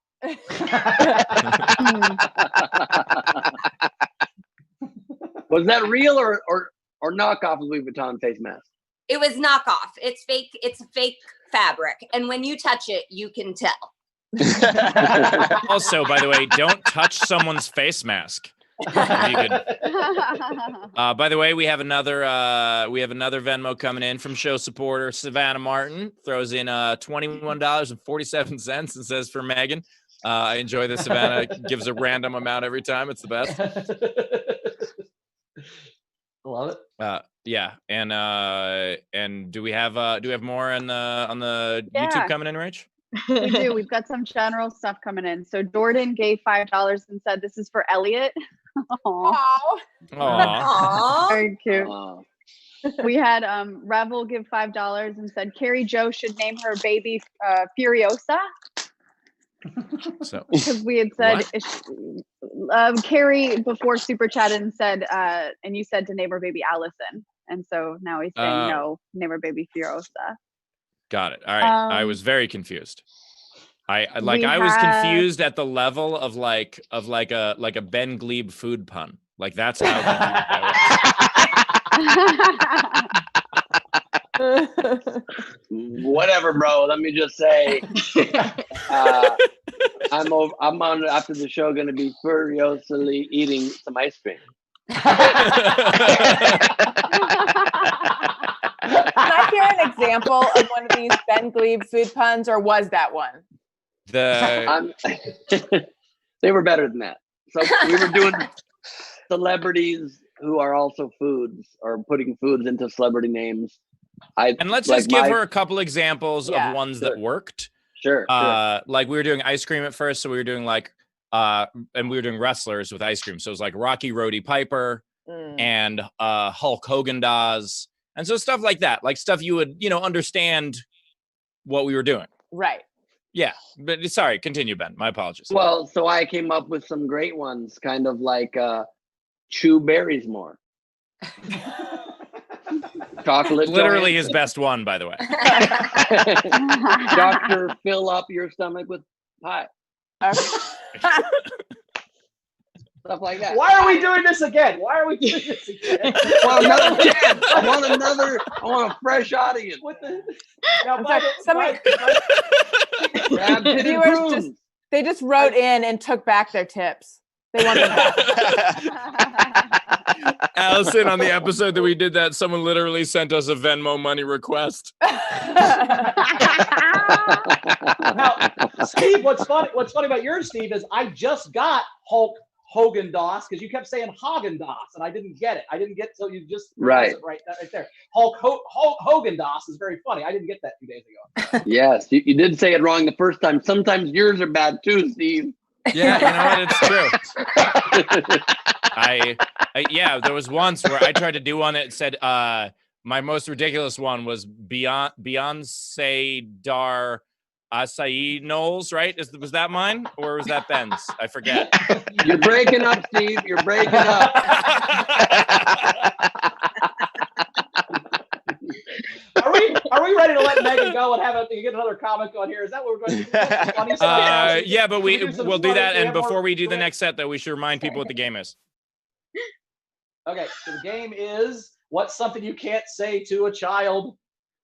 Was that real or or knockoff Louis Vuitton face mask? It was knockoff. It's fake. It's a fake fabric, and when you touch it, you can tell. Also, by the way, don't touch someone's face mask. If you could. By the way, we have another Venmo coming in from show supporter Savannah Martin. Throws in $21.47 and says, for Megan. I enjoy this. Savannah gives a random amount every time. It's the best. Love it. Yeah, and do we have more on the YouTube coming in, Rach? We do. We've got some general stuff coming in. So Jordan gave $5 and said, "This is for Elliot." Aww. Aww. Very cute. We had Revel give $5 and said Carrie Jo should name her baby Furiosa. So because we had said Carrie before super chatted and said and you said to name her baby Allison, and so now he's saying no, name her baby Furiosa. Got it. All right. I was very confused. I was confused at the level of like a Ben Gleib food pun. Like that's how confused Whatever, bro. Let me just say, I'm on after the show going to be furiously eating some ice cream. Can I hear an example of one of these Ben Gleib food puns, or was that one? They were better than that. So we were doing celebrities who are also foods, or putting foods into celebrity names. And let's just give her a couple examples of ones that worked. Sure. Like we were doing ice cream at first, so we were doing like and we were doing wrestlers with ice cream. So it was like Rocky Roddy Piper and Hulk Hogan does. And so stuff like that, like stuff you would, understand what we were doing. Right. Yeah. But sorry, continue, Ben. My apologies. Well, so I came up with some great ones, kind of like chew berries more. Chocolate. Literally his best one, by the way. Doctor, fill up your stomach with pie. Stuff like that. Why are we doing this again? Well, another chance. I want a fresh audience. What the? Viewers they just wrote in and took back their tips. They wanted that. Allison, on the episode that we did that, someone literally sent us a Venmo money request. Now, Steve, what's funny about yours, Steve, is I just got Hulk Hogan Doss because you kept saying Hagen Doss, and I didn't get it. I didn't get till you just right there. Hulk Hogan Doss is very funny. I didn't get that 2 days ago. Yes, you did say it wrong the first time. Sometimes yours are bad too, Steve. Yeah, you know what? It's true. Yeah, there was once where I tried to do one that said my most ridiculous one was Beyonce Dar Acai Knowles, right? Was that mine or was that Ben's? I forget. You're breaking up, Steve. You're breaking up. Are we ready to let Megan go and get another comic on here? Is that what we're going to do? Funny stuff? Yeah, but we'll do that. And before we do the next set, though, we should remind people what the game is. Okay, so the game is what's something you can't say to a child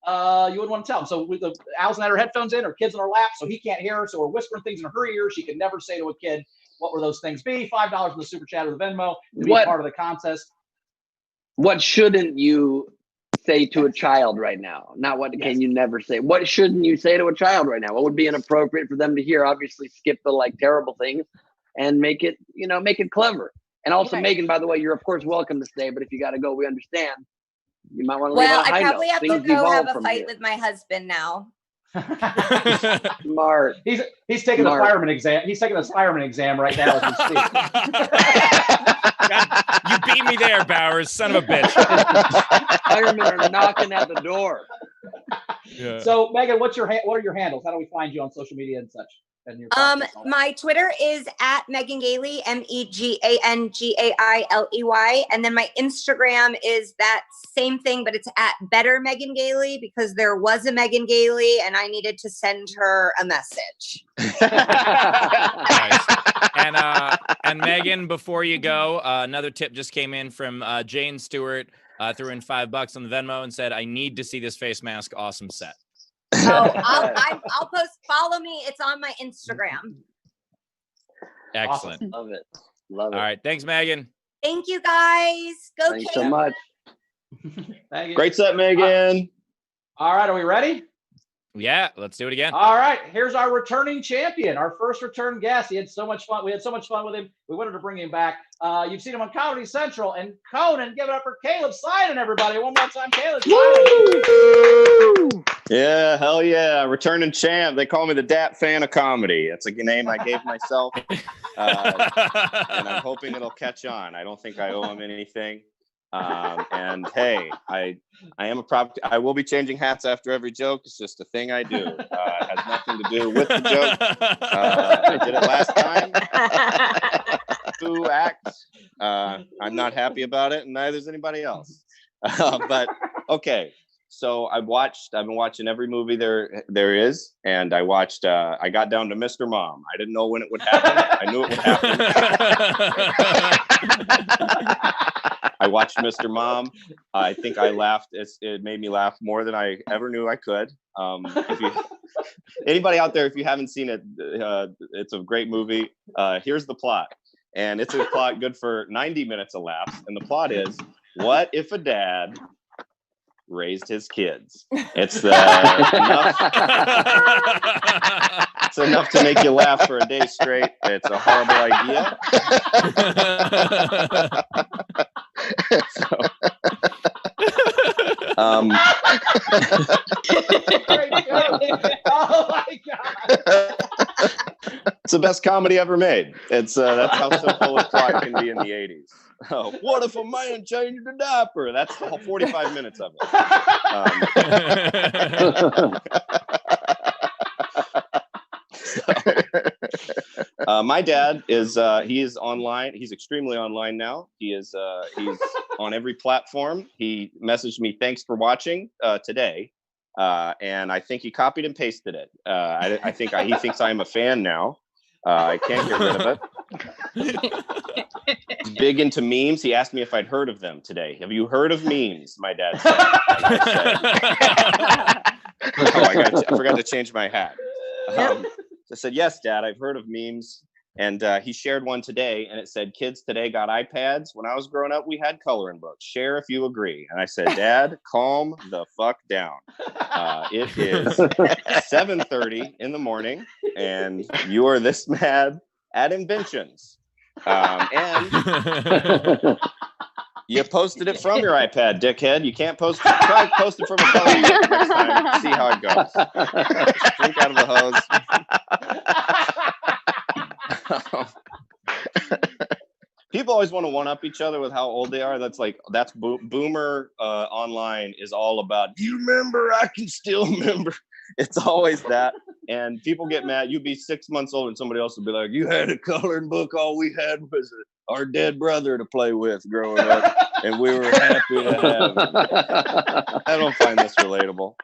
you wouldn't want to tell them. So with Alison had her headphones in, her kid's in her lap, so he can't hear her, so we're whispering things in her ear she could never say to a kid. What were those things be? $5 in the super chat or the Venmo to be part of the contest. What shouldn't you say to a child right now? Not what can you never say. What shouldn't you say to a child right now? What would be inappropriate for them to hear? Obviously skip the terrible things and make it clever. And also, Megan, by the way, you're of course welcome to stay, but if you got to go, we understand. You might want to leave on a high note. I probably have to go have a fight with my husband now. Smart. He's taking the fireman exam. He's taking the fireman exam right now as we speak. God, you beat me there, Bowers, son of a bitch. Firemen are knocking at the door. Yeah. So, Megan, what are your handles? How do we find you on social media and such? My Twitter is at Megan Gailey, MEGANGAILEY, and then my Instagram is that same thing, but it's at Better Megan Gailey because there was a Megan Gailey and I needed to send her a message. Nice. And Megan, before you go, another tip just came in from Jane Stewart. threw in $5 on the Venmo and said, "I need to see this face mask. Awesome set." Oh, I'll post. Follow me. It's on my Instagram. Excellent. Awesome. Love it. Love it. All right. Thanks, Megan. Thank you guys. Go Thanks Kate. so much. Thank you. Great set, Megan. All right, are we ready? Yeah, let's do it again. All right, here's our returning champion, our first return guest. He had so much fun. We had so much fun with him. We wanted to bring him back. You've seen him on Comedy Central and Conan. Give it up for Caleb Synan, everybody. One more time, Caleb Synan. Yeah, hell yeah. Returning champ. They call me the Dat fan of comedy. That's a name I gave myself. And I'm hoping it'll catch on. I don't think I owe him anything. And hey, I am a prop. I will be changing hats after every joke. It's just a thing I do. It has nothing to do with the joke. I did it last time. 2 acts. I'm not happy about it, and neither is anybody else. But okay. So I've been watching every movie there is, and I watched. I got down to Mr. Mom. I didn't know when it would happen. I knew it would happen. I watched Mr. Mom. I think I laughed. It made me laugh more than I ever knew I could. Anybody out there, if you haven't seen it, it's a great movie. Here's the plot. And it's a plot good for 90 minutes of laughs. And the plot is, what if a dad raised his kids? It's enough to make you laugh for a day straight. It's a horrible idea. Oh my God. It's the best comedy ever made. It's that's how simple a plot can be in the 80s. Oh, what if a man changed a diaper? That's the whole 45 minutes of it. My dad is he is online. He's extremely online now. He's on every platform. He messaged me, "Thanks for watching today," and I think he copied and pasted it. I think he thinks I'm a fan now. I can't get rid of it. He's big into memes. He asked me if I'd heard of them today. Have you heard of memes? My dad said. I forgot to change my hat. I said, "Yes, Dad, I've heard of memes." And he shared one today, and it said, "Kids today got iPads. When I was growing up, we had coloring books. Share if you agree." And I said, "Dad, calm the fuck down. It is 7:30 in the morning, and you are this mad at inventions. And you posted it from your iPad, dickhead. You can't post it. Try post it from a coloring book next time. See how it goes. Drink out of a hose." People always want to one-up each other with how old they are. That's boomer online is all about. Do you remember? I can still remember. It's always that, and people get mad. You'd be 6 months old, and somebody else would be like, "You had a coloring book. All we had was our dead brother to play with growing up, and we were happy to have him." I don't find this relatable.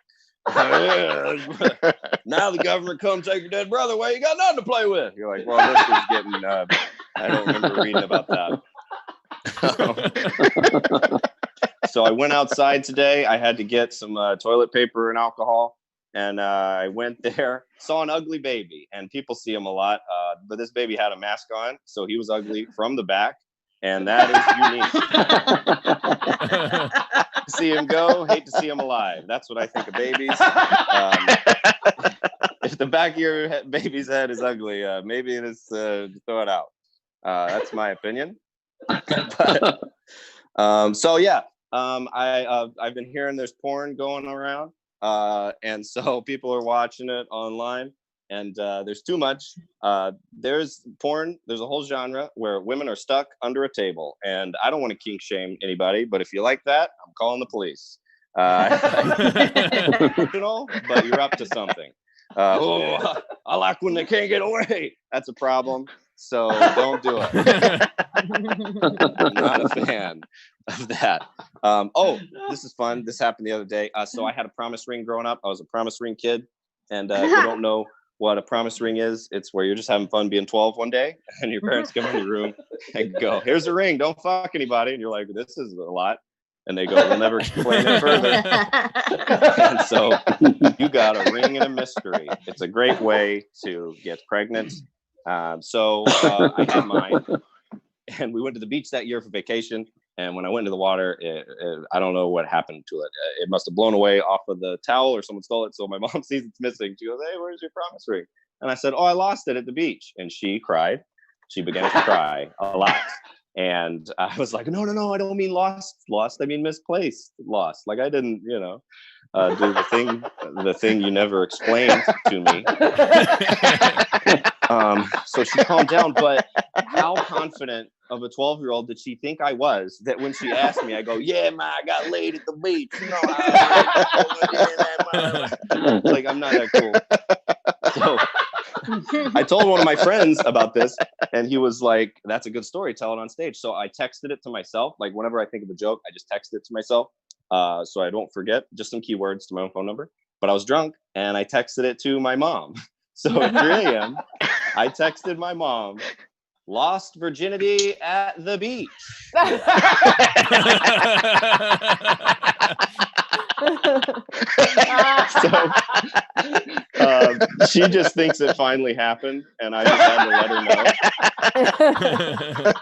Now the government come take your dead brother away. You got nothing to play with. You're like, well, this is getting. I don't remember reading about that. So I went outside today. I had to get some toilet paper and alcohol, and I went there. Saw an ugly baby, and people see him a lot, but this baby had a mask on, so he was ugly from the back, and that is unique. See him go, hate to see him alive. That's what I think of babies. If the back of your baby's head is ugly, maybe it is throw it out. That's my opinion. But, so yeah, I've been hearing there's porn going around, and so people are watching it online. And there's too much. There's porn. There's a whole genre where women are stuck under a table. And I don't want to kink shame anybody, but if you like that, I'm calling the police. But you're up to something. I like when they can't get away. That's a problem. So don't do it. I'm not a fan of that. This is fun. This happened the other day. So I had a promise ring growing up. I was a promise ring kid. And if you don't know what a promise ring is, it's where you're just having fun being 12 one day, and your parents come in your room and go, "Here's a ring, don't fuck anybody." And you're like, "This is a lot." And they go, we'll never explain it further. And so you got a ring and a mystery. It's a great way to get pregnant. So I had mine, and we went to the beach that year for vacation. And when I went into the water, I don't know what happened to it. It must have blown away off of the towel, or someone stole it. So my mom sees it's missing. She goes, hey, where's your promise ring? And I said, oh, I lost it at the beach. And she cried. She began to cry a lot. And I was like, no, I don't mean lost. I mean misplaced lost. Like I didn't, do the thing you never explained to me. So she calmed down, but how confident of a 12-year-old did she think I was that when she asked me, I go, yeah, ma, I got laid at the beach. Like, I'm not that cool. So I told one of my friends about this, and he was like, that's a good story. Tell it on stage. So I texted it to myself. Like, whenever I think of a joke, I just text it to myself. So I don't forget, just some keywords to my own phone number. But I was drunk, and I texted it to my mom. So at 3 a.m., I texted my mom, lost virginity at the beach. So she just thinks it finally happened, and I just had to let her know.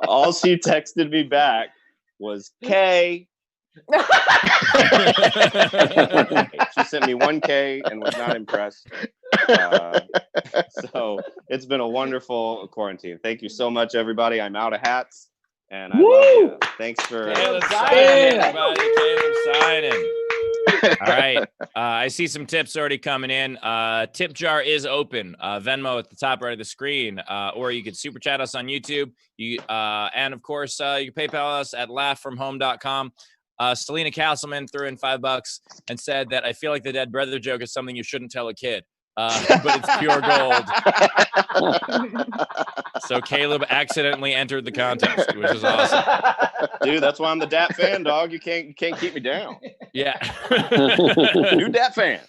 All she texted me back was K. She sent me 1K and was not impressed. So it's been a wonderful quarantine. Thank you so much, everybody. I'm out of hats, and I love you. Thanks for Caleb signing, everybody. Caleb signing. All right. I see some tips already coming in. Tip jar is open. Venmo at the top right of the screen, or you could super chat us on YouTube. And of course, you can PayPal us at laughfromhome.com. Selena Castleman threw in $5 and said that I feel like the dead brother joke is something you shouldn't tell a kid, but it's pure gold. So Caleb accidentally entered the contest, which is awesome. Dude, that's why I'm the DAP fan, dog. You can't keep me down. Yeah. New DAP fan.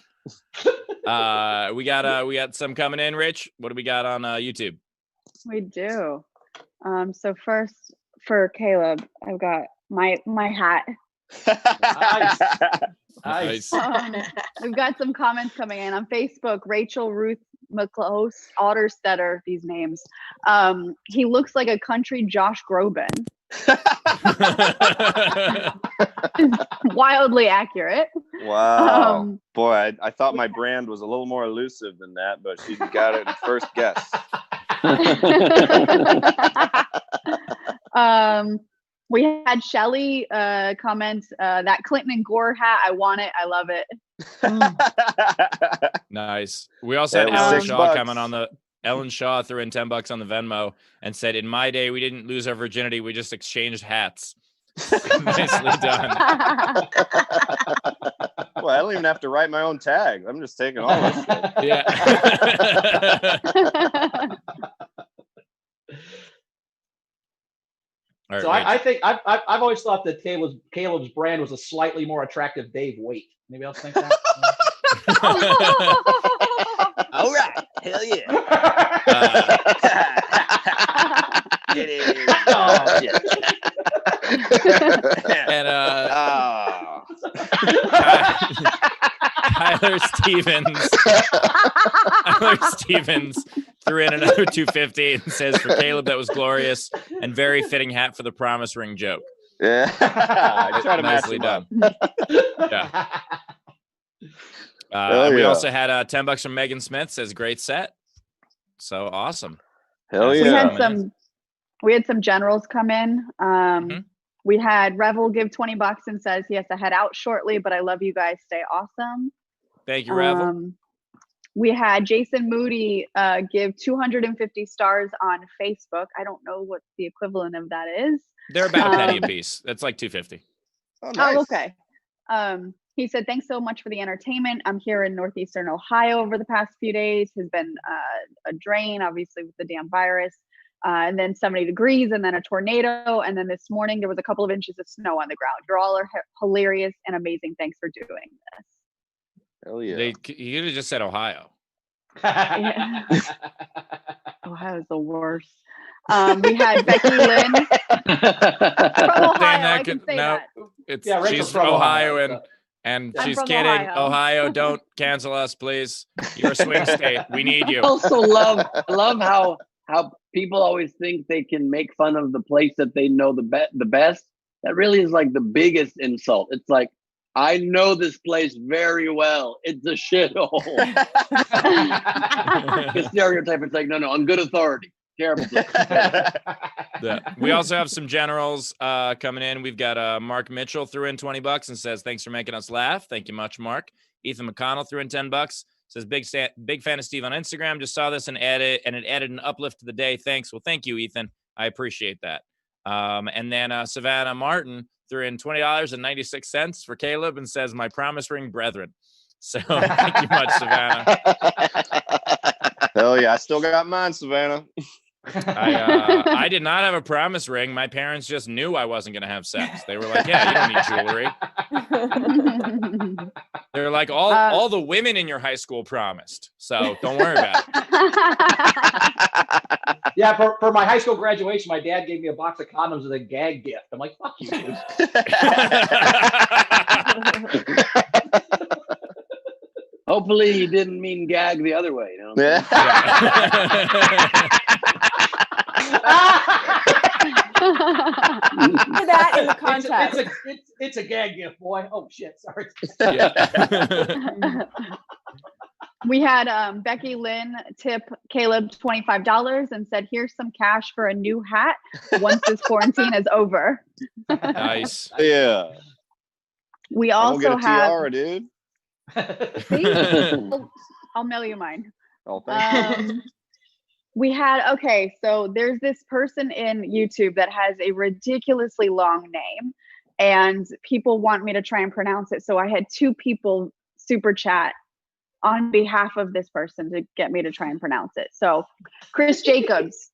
We got some coming in, Rich. What do we got on YouTube? We do. So first for Caleb, I've got my hat. Nice. We've got some comments coming in on Facebook. Rachel Ruth McClose, Hofstetter, these names. He looks like a country Josh Groban. Wildly accurate. Wow. Boy, I thought my brand was a little more elusive than that, but she got it in first guess. We had Shelly comment that Clinton and Gore hat. I want it. I love it. Nice. We also had Ellen Shaw comment on the. Ellen Shaw threw in $10 on the Venmo and said, "In my day, we didn't lose our virginity. We just exchanged hats." Nicely done. Well, I don't even have to write my own tag. I'm just taking all this shit. Yeah. All right, So I think I've always thought that Caleb's brand was a slightly more attractive Dave Waite. Anybody else think that? All right. Hell yeah. It is. Oh, yeah. And Tyler Stevens threw in another $250 and says, "For Caleb, that was glorious and very fitting hat for the promise ring joke." Yeah. I try to Nicely match done. Yeah. We also had $10 from Megan Smith. Says, "Great set." So awesome. Hell yeah. We had some generals come in. We had Revel give $20 and says he has to head out shortly, but I love you guys. Stay awesome. Thank you, Revel. We had Jason Moody give 250 stars on Facebook. I don't know what the equivalent of that is. They're about a penny a piece. That's like $2.50. Oh, nice. Oh, okay. He said, "Thanks so much for the entertainment. I'm here in Northeastern Ohio over the past few days. Has been a drain, obviously, with the damn virus. And then 70 degrees and then a tornado. And then this morning, there was a couple of inches of snow on the ground. You all are hilarious and amazing. Thanks for doing this." Hell yeah. You could have just said Ohio. Ohio's the worst. We had Becky Lynn from Ohio. I can say that. It's Yeah, Rachel's she's from Ohio, Ohio, and I'm she's from kidding. Ohio. Ohio, don't cancel us, please. You're a swing state. We need you. I also love how people always think they can make fun of the place that they know the best. That really is like the biggest insult. It's like, I know this place very well. It's a shithole. The stereotype. It's like, no, on good authority. Terrible place. Yeah. We also have some generals coming in. We've got Mark Mitchell threw in $20 and says, thanks for making us laugh. Thank you much, Mark. Ethan McConnell threw in $10. Says, big fan of Steve on Instagram. Just saw this and it added an uplift to the day. Thanks. Well, thank you, Ethan. I appreciate that. And then Savannah Martin threw in $20.96 for Caleb and says, my promise ring brethren. So thank you much, Savannah. Hell yeah. I still got mine, Savannah. I did not have a promise ring. My parents just knew I wasn't going to have sex. They were like, yeah, you don't need jewelry. They're like, all the women in your high school promised. So don't worry about it. Yeah, for my high school graduation, my dad gave me a box of condoms as a gag gift. I'm like, fuck you, dude. Hopefully he didn't mean gag the other way. You know? Yeah. That in the context. It's a gag gift, boy. Oh shit, sorry. Yeah. We had Becky Lynn tip Caleb $25 and said, here's some cash for a new hat once this quarantine is over. Nice. Yeah. We I'm gonna also get a have tiara, dude. See? I'll mail you mine. Oh, thank you. We had, so there's this person in YouTube that has a ridiculously long name and people want me to try and pronounce it. So I had 2 people super chat on behalf of this person to get me to try and pronounce it. So Chris Jacobs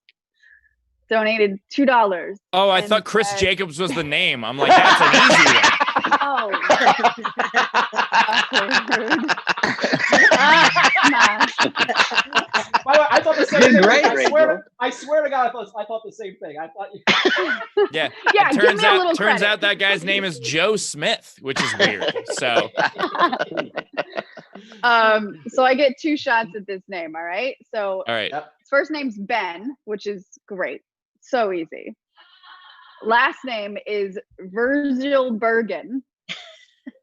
donated $2. Oh, I thought Chris Jacobs was the name. I'm like, that's an easy one. Oh. By the way, I thought the same thing. Great, I swear to God, I thought the same thing. I thought you. Yeah. Yeah, It give me a little turns credit. out that guy's name is Joe Smith, which is weird. So So I get 2 shots at this name, all right? So all right. his first name's Ben, which is great. So easy. Last name is Virgil Bergen.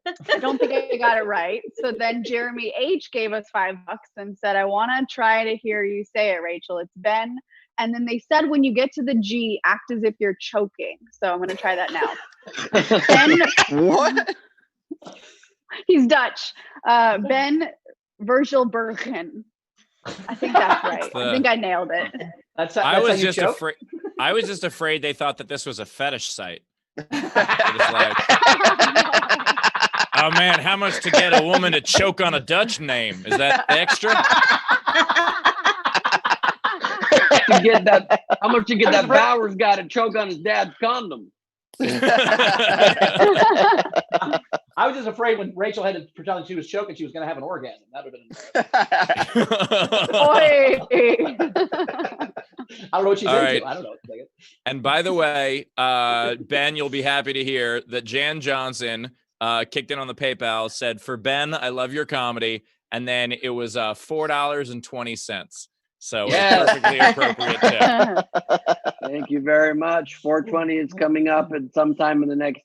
I don't think I got it right. So then Jeremy H gave us $5 and said, I want to try to hear you say it, Rachel. It's Ben. And then they said, when you get to the G, act as if you're choking. So I'm going to try that now. Ben, What? he's Dutch. Ben Virgil Bergen. I think that's right. I think I nailed it. That's I how was you just choke? afraid. I was just afraid they thought that this was a fetish site. It was like, oh man, how much to get a woman to choke on a Dutch name? Is that extra? To get that, how much to get that Bowers guy to choke on his dad's condom? I was just afraid when Rachel had to pretend she was choking, she was going to have an orgasm. That would have been. I don't know what she's All into. right. I don't know. And by the way, Ben, you'll be happy to hear that Jan Johnson kicked in on the PayPal, said, for Ben, I love your comedy. And then it was $4.20. So Yes. it's perfectly appropriate tip. Thank you very much. 420 is coming up at sometime in the next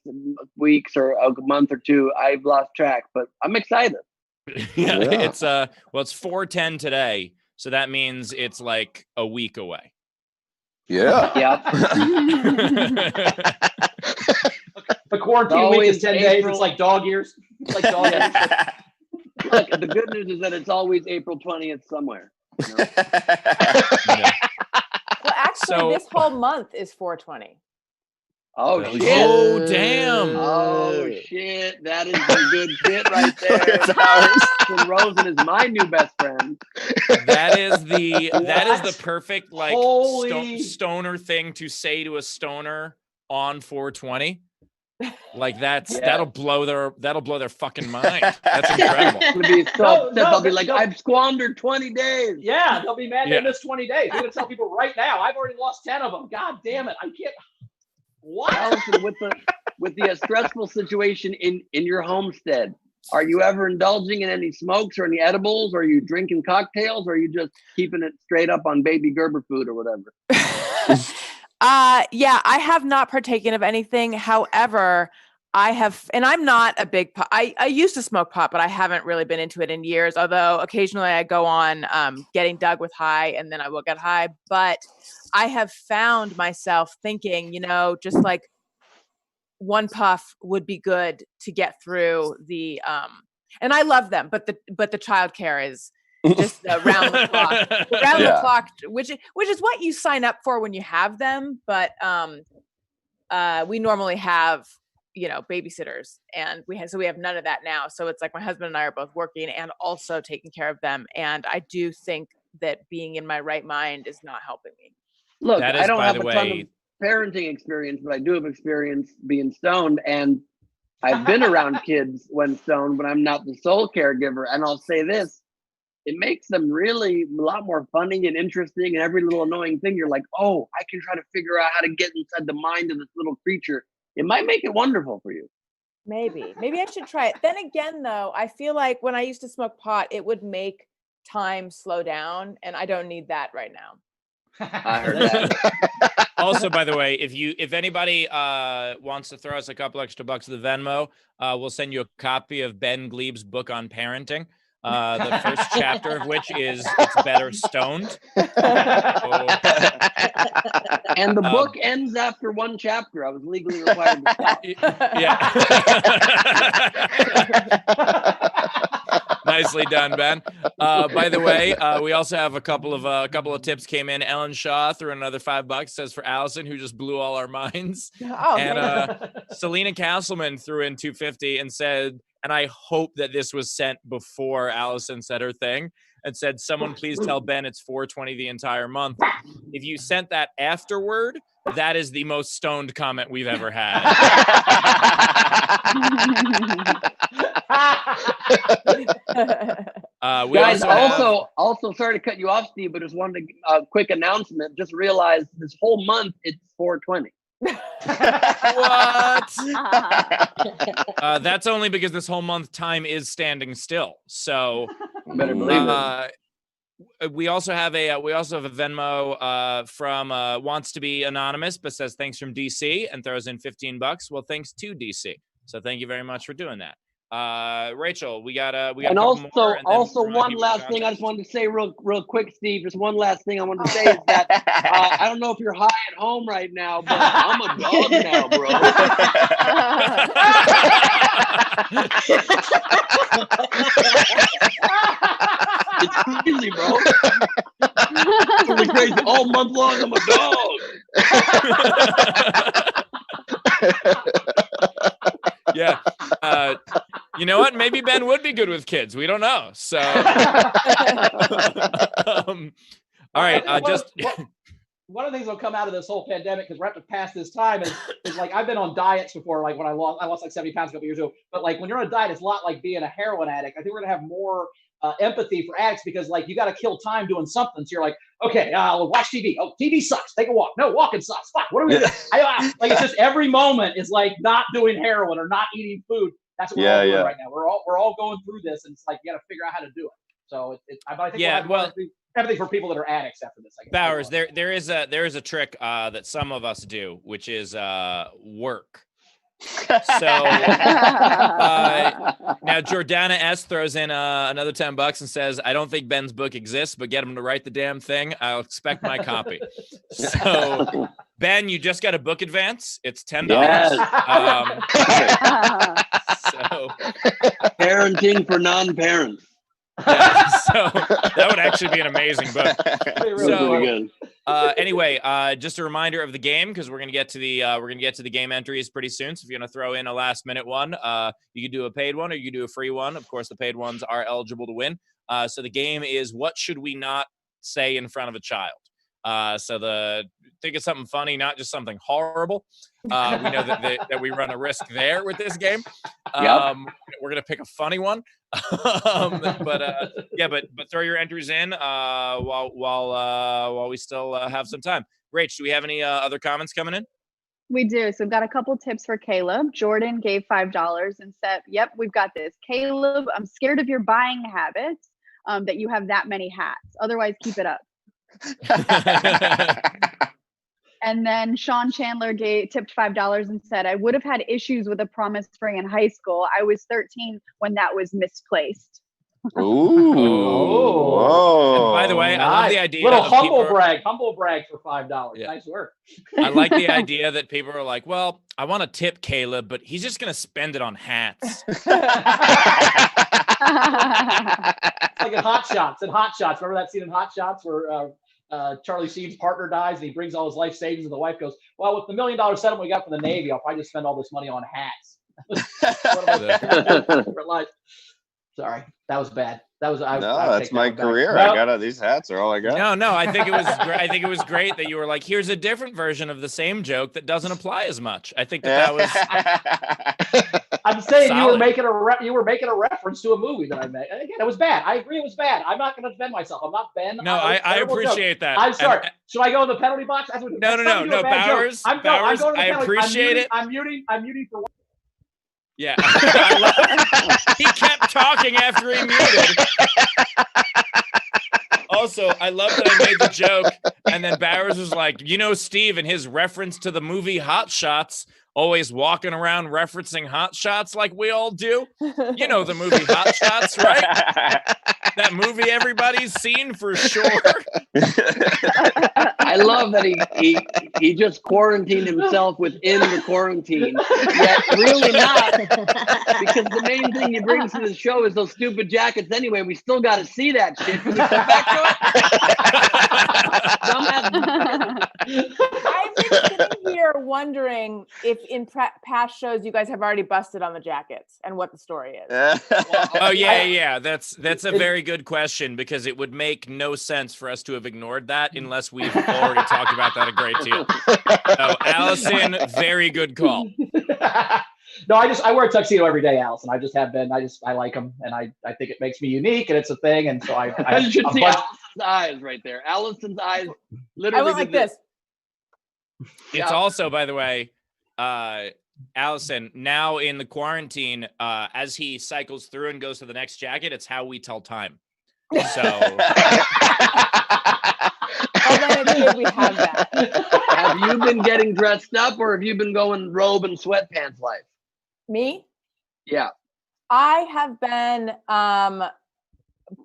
weeks or a month or two. I've lost track, but I'm excited. Yeah, it's well, it's 4:10 today, so that means it's like a week away. Yeah. Yeah. The quarantine It's week is 10 days. April. It's like dog years. It's like dog years. Look, the good news is that it's always April 20th somewhere. You know? Yeah. Well, actually, So- this whole month is 420. Oh, Oh, shit. Oh, damn. Oh, shit. That is some good shit right there. It's ours. Alison Rosen is my new best friend. That is the What? perfect like Holy- stoner thing to say to a stoner on 420. Like Yeah. that'll blow their fucking mind. That's incredible. It's gonna be so No, upset. They'll be no, like, no. I've squandered 20 days. Yeah, they'll be mad Yeah. they missed 20 days. I'm gonna tell people right now. I've already lost 10 of them. God damn it! I can't. What? Allison, with the stressful situation in your homestead, are you ever indulging in any smokes or any edibles? Or are you drinking cocktails? Or are you just keeping it straight up on baby Gerber food or whatever? Yeah, I have not partaken of anything. However, I have, and I'm not a big pot. I used to smoke pot, but I haven't really been into it in years. Although occasionally I go on Getting Doug with high, and then I will get high. But I have found myself thinking, just like one puff would be good to get through the. And I love them, but the childcare is just around the clock, the clock, which is what you sign up for when you have them. But we normally have, babysitters, and we have none of that now. So it's like my husband and I are both working and also taking care of them. And I do think that being in my right mind is not helping me. Look, That is, I don't by have the a ton way- of parenting experience, but I do have experience being stoned, and I've been around kids when stoned, but I'm not the sole caregiver. And I'll say this, it makes them really a lot more funny and interesting, and every little annoying thing, you're like, oh, I can try to figure out how to get inside the mind of this little creature. It might make it wonderful for you. Maybe I should try it. Then again, though, I feel like when I used to smoke pot, it would make time slow down, and I don't need that right now. I heard that. Also, by the way, if anybody wants to throw us a couple extra bucks to the Venmo, we'll send you a copy of Ben Gleib's book on parenting. The first chapter of which is It's Better Stoned. And the book ends after one chapter. I was legally required to stop. Yeah. Nicely done, Ben. By the way, we also have a couple of tips came in. Ellen Shaw threw another $5, says for Allison, who just blew all our minds. Oh, And Selena Castleman threw in $250 and said, and I hope that this was sent before Allison said her thing, and said, someone please tell Ben it's 420 the entire month. If you sent that afterward, that is the most stoned comment we've ever had. We Guys, also also sorry to cut you off, Steve, but just wanted a quick announcement. Just realized this whole month it's 420. What? That's only because this whole month time is standing still. So Better believe it. we also have a Venmo from wants to be anonymous but says thanks from DC and throws in $15. Well, thanks to DC. So thank you very much for doing that. Rachel, we got And a couple also, more, and then also remind one people last to thing I contact just wanted to say real quick, Steve. Just one last thing I wanted to say is that I don't know if you're high at home right now, but I'm a dog now, bro. It's crazy, bro. It's really crazy. All month long, I'm a dog. Yeah. You know what? Maybe Ben would be good with kids. We don't know. So, all right. One of the things that'll come out of this whole pandemic, because we're at to pass this time, is like I've been on diets before. Like when I lost like 70 pounds a couple years ago. But like when you're on a diet, it's a lot like being a heroin addict. I think we're gonna have more empathy for addicts, because like you got to kill time doing something. So you're like, okay, I'll watch TV. Oh, TV sucks. Take a walk. No, walking sucks. Fuck. What are we doing? Like it's just every moment is like not doing heroin or not eating food. That's what we're all doing right now. We're all going through this, and it's like you got to figure out how to do it. So I think we'll have everything for people that are addicts after this. I guess. Bowers, there is a trick that some of us do, which is work. So now Jordana S throws in another $10 and says, I don't think Ben's book exists, but get him to write the damn thing. I'll expect my copy. So Ben, you just got a book advance. It's $10. Yes. So Parenting for non-parents. Yeah, so that would actually be an amazing book. So anyway, just a reminder of the game, because we're gonna get to the game entries pretty soon. So if you're gonna throw in a last minute one, you can do a paid one or you can do a free one. Of course, the paid ones are eligible to win. So the game is, what should we not say in front of a child? So think of something funny, not just something horrible. We know that we run a risk there with this game. We're gonna pick a funny one. But throw your entries in while we still have some time. Rach, do we have any other comments coming in? We do. So we've got a couple tips for Caleb. Jordan gave $5 and said, "Yep, we've got this. Caleb, I'm scared of your buying habits, that you have that many hats. Otherwise, keep it up." And then Sean Chandler tipped $5 and said, "I would have had issues with a promise ring in high school. I was 13 when that was misplaced." Ooh. And by the way, I love the idea. Little humble brag for $5. Yeah. Nice work. I like the idea that people are like, well, I want to tip Caleb, but he's just going to spend it on hats. It's like in Hot Shots. Remember that scene in Hot Shots where Charlie Sheen's partner dies and he brings all his life savings and the wife goes, "Well, with the $1 million settlement we got from the Navy, I'll probably just spend all this money on hats." Sorry, that was bad. That's my career. Nope. These hats are all I got. No, I think it was great. I think it was great that you were like, here's a different version of the same joke that doesn't apply as much. I think that was. I'm saying solid. you were making a reference to a movie that I made. And again, it was bad. I agree, it was bad. I'm not going to defend myself. I'm not Ben. No, I appreciate that. I'm sorry. Should I go in the penalty box? No, Bowers. I'm going to I appreciate it. I'm muting for one. Yeah. He kept talking after he muted. Also, I love that I made the joke, and then Bowers was like, Steve and his reference to the movie Hot Shots, always walking around referencing Hot Shots like we all do. You know the movie Hot Shots, right? That movie everybody's seen for sure. I love that he just quarantined himself within the quarantine, yet really not, because the main thing he brings to the show is those stupid jackets anyway. We still got to see that shit. Can we come back to it? I've been sitting here wondering if in past shows you guys have already busted on the jackets and what the story is. Yeah. That's a very good question, because it would make no sense for us to have ignored that unless we've already talked about that a great deal. So, Allison, very good call. No, I wear a tuxedo every day, Allison. I just have been. I like them, and I think it makes me unique, and it's a thing. And so I you should see Allison's eyes right there. Allison's eyes literally. I went like this. It's also, by the way, Allison, now in the quarantine, as he cycles through and goes to the next jacket, it's how we tell time. So we have that. Have you been getting dressed up, or have you been going robe and sweatpants life? Me? Yeah. I have been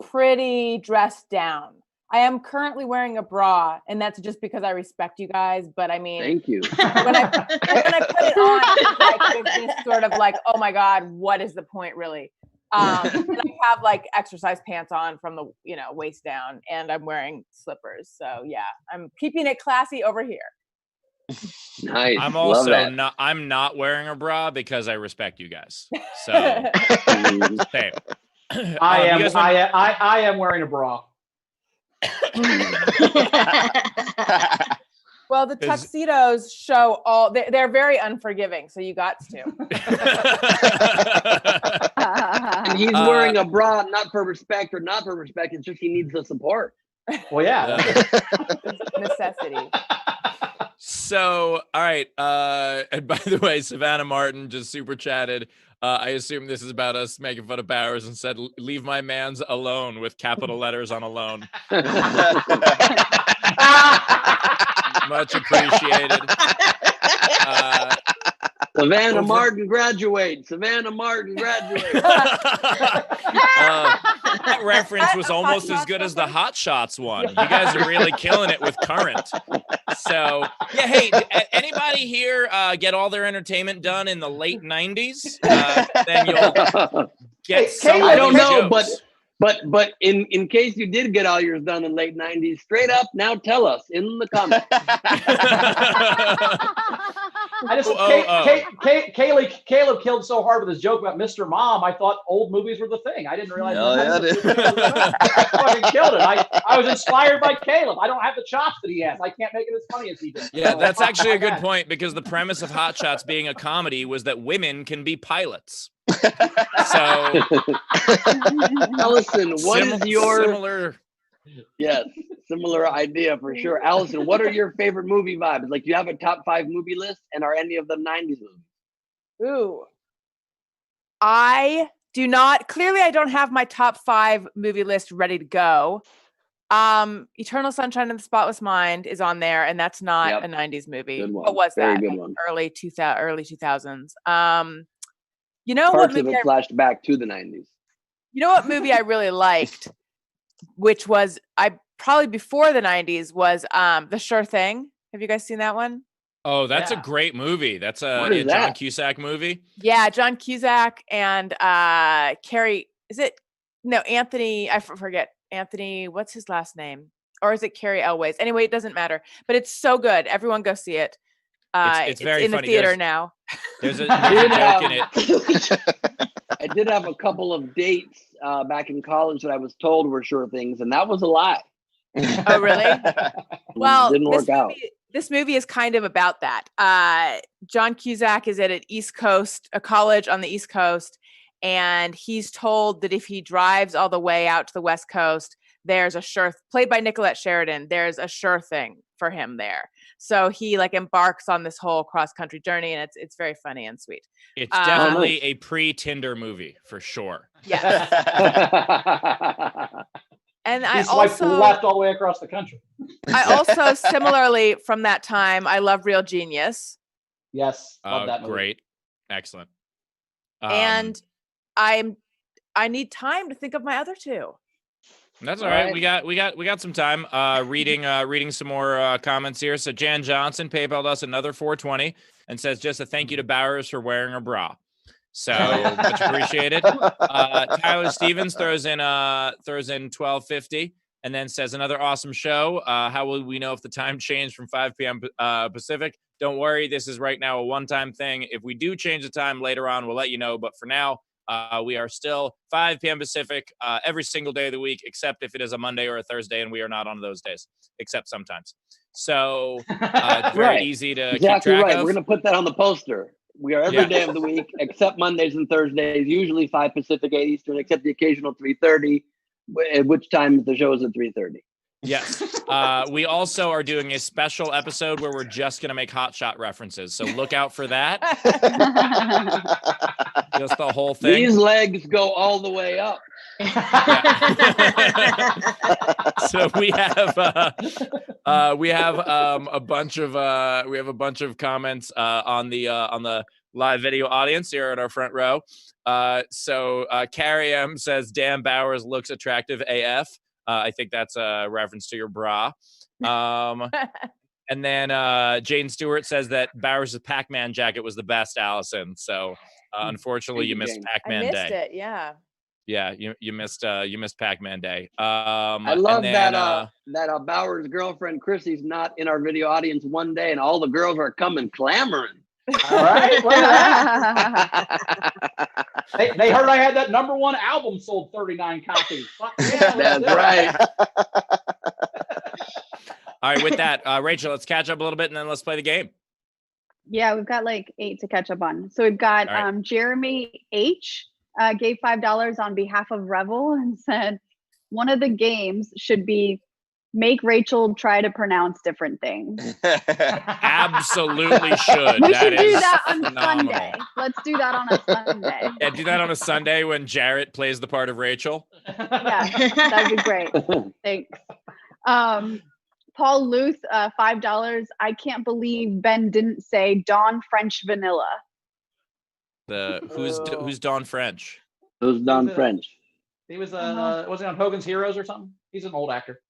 pretty dressed down. I am currently wearing a bra, and that's just because I respect you guys. But I mean, thank you. When I put it on, it's just sort of like, oh my God, what is the point really? And I have like exercise pants on from the waist down, and I'm wearing slippers. So yeah, I'm keeping it classy over here. Nice. I'm also not wearing a bra because I respect you guys. So same. I am wearing a bra. Well, the tuxedos show they're very unforgiving, so you got to. And he's wearing a bra, not for respect or not for respect. It's just he needs the support. Well, yeah. Necessity. So, all right. And by the way, Savannah Martin just super chatted. I assume this is about us making fun of Bowers and said, "Leave my man's alone," with capital letters on alone. Much appreciated. Savannah Martin graduate. Savannah Martin graduate. That reference was almost as good as the Hot Shots one. You guys are really killing it with current. So, yeah, hey, anybody here get all their entertainment done in the late 90s? Then you'll get some I don't know, jokes. but in case you did get all yours done in late 90s, straight up, now tell us in the comments. Caleb killed so hard with his joke about Mr. Mom. I thought old movies were the thing. I didn't realize. I fucking killed it. I was inspired by Caleb. I don't have the chops that he has. I can't make it as funny as he did. Yeah, that's actually a good point, because the premise of Hot Shots being a comedy was that women can be pilots. So, Allison, what is your similar? Yes, similar idea for sure. Allison, what are your favorite movie vibes? Like, do you have a top 5 movie list, and are any of them 90s movies? Ooh. I do not. Clearly, I don't have my top 5 movie list ready to go. Eternal Sunshine of the Spotless Mind is on there, and that's not a 90s movie. What was Very that? good one. Early 2000s. You know Parts what of movie it flashed back to the 90s. You know what movie I really liked, which was probably before the 90s, was The Sure Thing. Have you guys seen that one? Oh, that's a great movie. That's a is John that? Cusack movie. Yeah, John Cusack and Carrie. Is it? No, Anthony. I forget. Anthony, what's his last name? Or is it Carrie Elways? Anyway, it doesn't matter. But it's so good. Everyone go see it. It's very in funny. the theater now. There's a joke in it. I did have a couple of dates back in college that I was told were sure things, and that was a lie. Oh, really? Well, didn't work out. This movie is kind of about that. John Cusack is at a college on the East Coast, and he's told that if he drives all the way out to the West Coast, there's played by Nicolette Sheridan, there's a sure thing for him there. So he embarks on this whole cross-country journey, and it's very funny and sweet. It's definitely a pre-Tinder movie for sure. Yes. And he swiped left all the way across the country. I also similarly from that time, I love Real Genius. Yes, love that movie. Great, excellent. And I need time to think of my other 2. That's all right. We got some time. Reading some more comments here. So Jan Johnson PayPal'd us another $4.20 and says just a thank you to Bowers for wearing a bra. So much appreciated. Tyler Stevens throws in $12.50 and then says another awesome show. How will we know if the time changed from 5 p.m. Pacific? Don't worry, this is right now a one-time thing. If we do change the time later on, we'll let you know. But for now, we are still 5 p.m. Pacific every single day of the week, except if it is a Monday or a Thursday, and we are not on those days, except sometimes. So it's very easy to keep track of. We're going to put that on the poster. We are every day of the week, except Mondays and Thursdays, usually 5 Pacific, 8 Eastern, except the occasional 3:30, at which time the show is at 3:30. Yes. We also are doing a special episode where we're just going to make Hot Shot references. So look out for that. Just the whole thing. These legs go all the way up. So we have a bunch of comments on the live video audience here at our front row. So Carrie M says, "Damn, Bowers looks attractive AF." I think that's a reference to your bra. And then Jane Stewart says that Bowers' Pac-Man jacket was the best, Allison. So unfortunately, you missed Pac-Man I Day. missed it, yeah. Yeah, you missed Pac-Man Day. I love that Bauer's girlfriend Chrissy's not in our video audience one day, and all the girls are coming clamoring. All right. They heard I had that #1 album sold 39 copies. Fuck yeah, that's right. All right, with that, Rachel, let's catch up a little bit and then let's play the game. Yeah, we've got 8 to catch up on. So we've got Jeremy H. Gave $5 on behalf of Revel and said one of the games should be make Rachel try to pronounce different things. Absolutely should. We should do that on Sunday. Let's do that on a Sunday. Yeah, do that on a Sunday when Jarrett plays the part of Rachel. Yeah, that'd be great. Thanks. Paul Luth, $5. I can't believe Ben didn't say Dawn French Vanilla. Who's Dawn French? Who's Dawn French? He was was he on Hogan's Heroes or something? He's an old actor.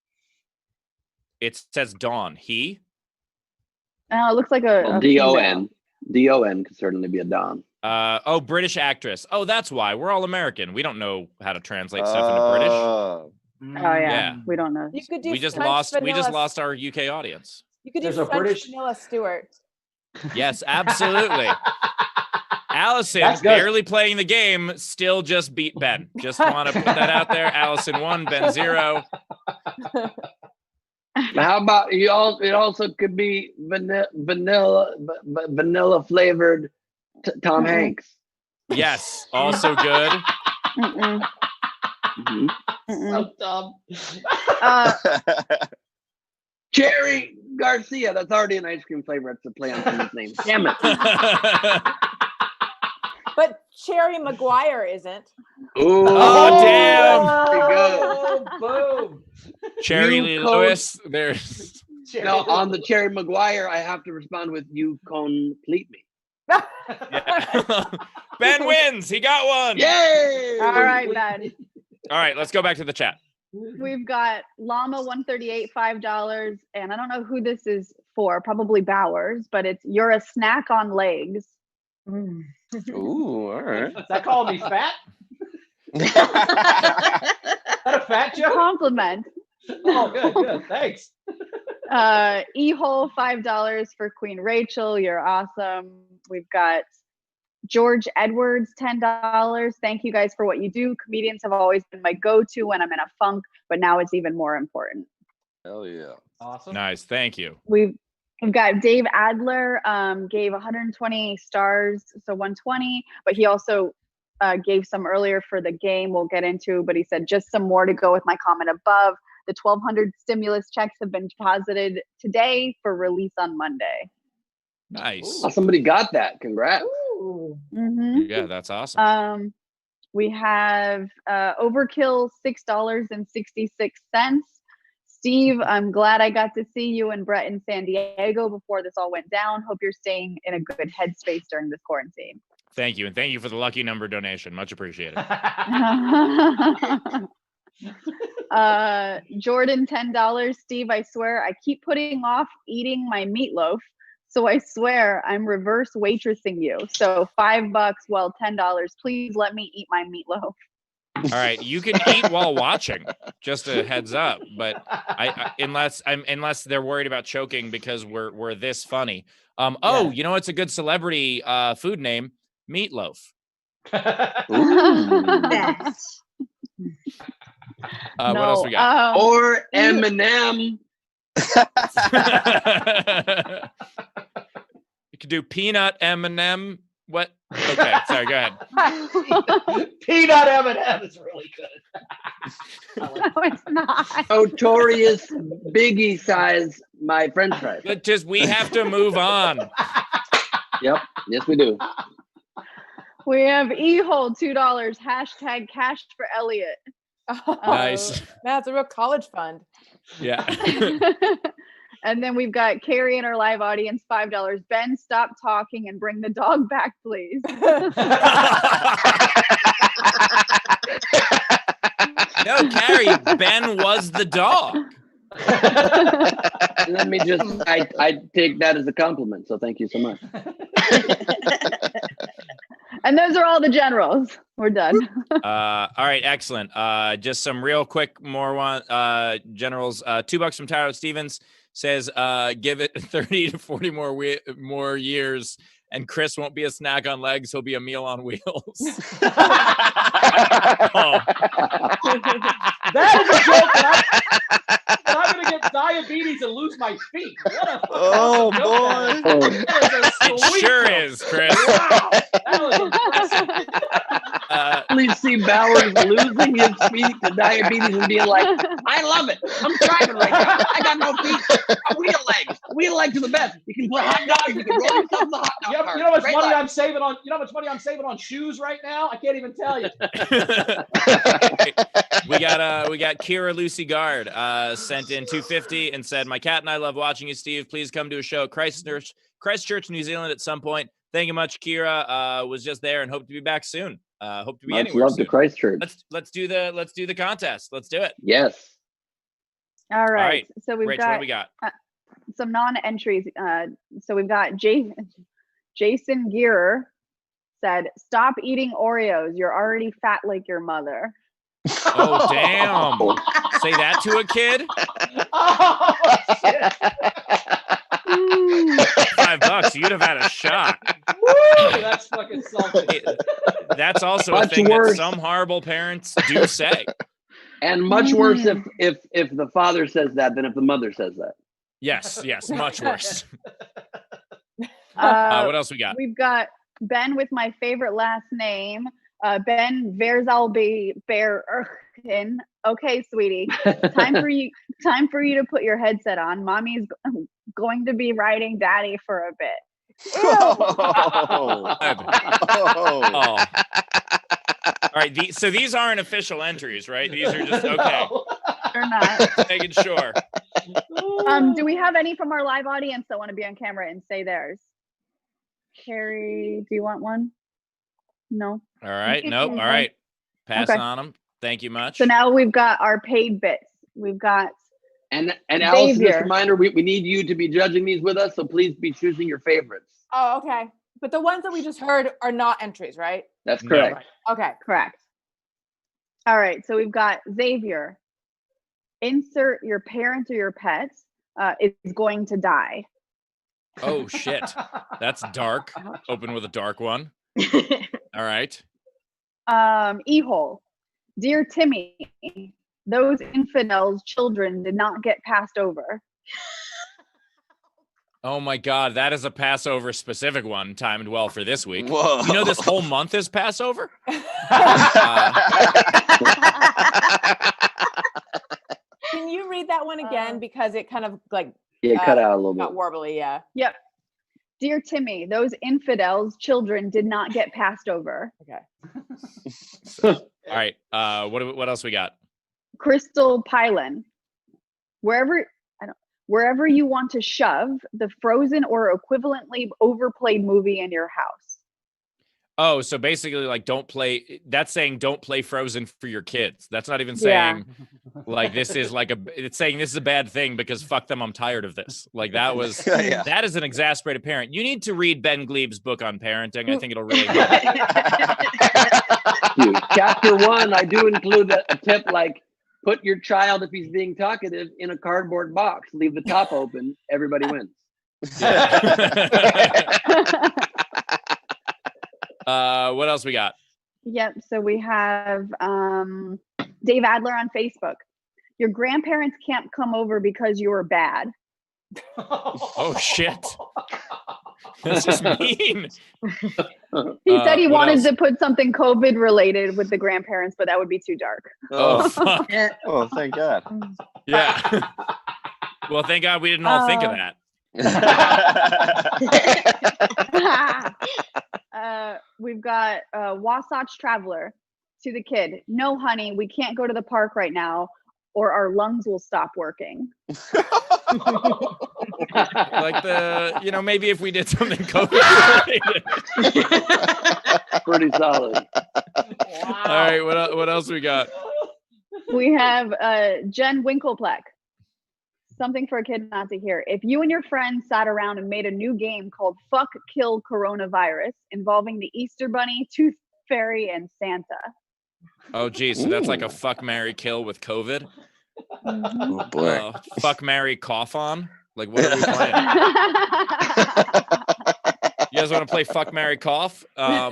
It says Dawn. He? It looks like a D-O-N. D-O-N could certainly be a Dawn. British actress. Oh, that's why. We're all American. We don't know how to translate stuff into British. Oh yeah. We don't know. You could do we just lost our UK audience. You could do French Vanilla Stewart. Yes, absolutely. Allison, That's good. barely playing the game, still just beat Ben. Just want to put that out there. Allison 1, Ben 0. How about you? It also could be vanilla flavored Tom Hanks. Yes, also good. Mm-mm. Mhm. So dumb. Cherry Garcia. That's already an ice cream flavor. It's a play on someone's name. Damn it. But Cherry Maguire isn't. Ooh, Oh, damn. Pretty good. Boom. Cherry You Lee code- Lewis. There's No, on the Cherry Maguire, I have to respond with "You complete me." yeah. Ben wins. He got one. Yay! All right, Ben. All right, let's go back to the chat. We've got Llama 138, $5, and I don't know who this is for, probably Bowers, but it's "You're a snack on legs." Ooh, all right. Is that calling me fat? Is that a fat joke? Compliment. Oh, good. Thanks. E-hole, $5 for Queen Rachel. You're awesome. We've got George Edwards, $10. Thank you guys for what you do. Comedians have always been my go-to when I'm in a funk, but now it's even more important. Hell yeah. Awesome. Nice. Thank you. We've got Dave Adler, gave 120 stars, so 120, but he also gave some earlier for the game we'll get into, but he said just some more to go with my comment above. The 1,200 stimulus checks have been deposited today for release on Monday. Nice. Oh, somebody got that. Congrats. Mm-hmm. Yeah, that's awesome. We have Overkill, $6.66. Steve, I'm glad I got to see you and Brett in San Diego before this all went down. Hope you're staying in a good headspace during this quarantine. Thank you. And thank you for the lucky number donation. Much appreciated. Jordan, $10. Steve, I swear I keep putting off eating my meatloaf. So I swear I'm reverse waitressing you. So $5, well, $10. Please let me eat my meatloaf. All right, you can eat while watching. Just a heads up, but unless they're worried about choking because we're this funny. Oh, you know it's a good celebrity food name, Meatloaf. Yes. What else we got? Or Eminem. You could do peanut M&M. What? Okay, sorry. Go ahead. Peanut M&M is really good. No, it's not. Notorious Biggie size my French fries. But we have to move on. Yep. Yes, we do. We have E-hole, $2. Hashtag cash for Elliot. Nice. That's a real college fund. Yeah. And then we've got Carrie in our live audience, $5. Ben, stop talking and bring the dog back, please. No, Carrie, Ben was the dog. Let me just, I take that as a compliment. So thank you so much. And those are all the generals. We're done. All right, excellent. Just some real quick more generals. $2 from Tyler Stevens says, give it 30 to 40 more years, and Chris won't be a snack on legs. He'll be a meal on wheels. Oh. That is a joke that I'm going to get diabetes and lose my feet. Oh, boy. It sure is, Chris. Wow. That was impressive. Please see Bowers losing his feet to diabetes and being like, I love it. I'm driving right now. I got no feet. Wheel legs. Wheel legs are the best. You can put hot dogs. You can roll yourself in the hot dog cart. You know how much Great money life. I'm saving on? You know how much money I'm saving on shoes right now? I can't even tell you. We got Kira Lucy Guard sent in $250 and said, my cat and I love watching you, Steve. Please come to a show at Christchurch, New Zealand at some point. Thank you much, Kira. Was just there and hope to be back soon. Hope to be Much anywhere love soon. to Christchurch. Let's do the contest. Let's do it. Yes. All right. All right. So we've Rachel, got what do we got? some non-entries. So we've got Jason Gearer said, stop eating Oreos. You're already fat like your mother. Oh, damn. Say that to a kid? Oh, shit. $25, you'd have had a shot. Woo! That's fucking salty. That's also a Much thing worse. that some horrible parents do say. And much worse if the father says that than if the mother says that. Yes, much worse. Uh, What else we got? We've got Ben with my favorite last name. Ben Verzalbe Bearkin. Okay, sweetie. Time for you to put your headset on. Mommy's going to be riding daddy for a bit. Oh. Oh. All right, so these aren't official entries, right? These are just okay. They're not. Making sure. Do we have any from our live audience that want to be on camera and say theirs? Carrie, do you want one? No. All right, nope. All right, pass Okay. on them. Thank you much. So now we've got our paid bits. We've got And Allison, just a Xavier. reminder, we need you to be judging these with us, so please be choosing your favorites. Oh, okay. But the ones that we just heard are not entries, right? That's No. correct. Okay. correct. All right. So we've got Xavier. Insert your parents or your pets is going to die. Oh shit, that's dark. Open with a dark one. All right. E-hole. Dear Timmy, those infidels' children did not get passed over. Oh my God, that is a Passover specific one, timed well for this week. Whoa. You know this whole month is Passover? Can you read that one again? Because it kind of like Yeah, cut out a little got bit. warbly, yeah. Yep. Dear Timmy, those infidels' children did not get passed over. Okay. All right. What else we got? Crystal Pylon. Wherever you want to shove the Frozen or equivalently overplayed movie in your house. Oh, so basically, like, that's saying don't play Frozen for your kids. That's not even saying, like, this is like it's saying this is a bad thing because fuck them, I'm tired of this. Like, that was, Yeah. that is an exasperated parent. You need to read Ben Gleib's book on parenting. I think it'll really help. Chapter 1, I do include a tip like, put your child, if he's being talkative, in a cardboard box. Leave the top open. Everybody wins. What else we got? Yep. So we have Dave Adler on Facebook. Your grandparents can't come over because you were bad. Oh shit. That's just mean. He said he what wanted else? to put something COVID related with the grandparents, but that would be too dark. Oh fuck. Oh, thank God. Yeah. Well, thank God we didn't all think of that. We've got Wasatch Traveler to the kid. No, honey, we can't go to the park right now or our lungs will stop working. Like maybe if we did something COVID related. Pretty solid. Wow. All right, what else we got? We have Jen Winklepleck. Something for a kid not to hear. If you and your friends sat around and made a new game called Fuck Kill Coronavirus involving the Easter Bunny, Tooth Fairy, and Santa. Oh geez, so that's like a fuck, marry, kill with COVID. Oh boy. Fuck, marry, cough on. Like, what are we playing? You guys want to play fuck, marry, cough? All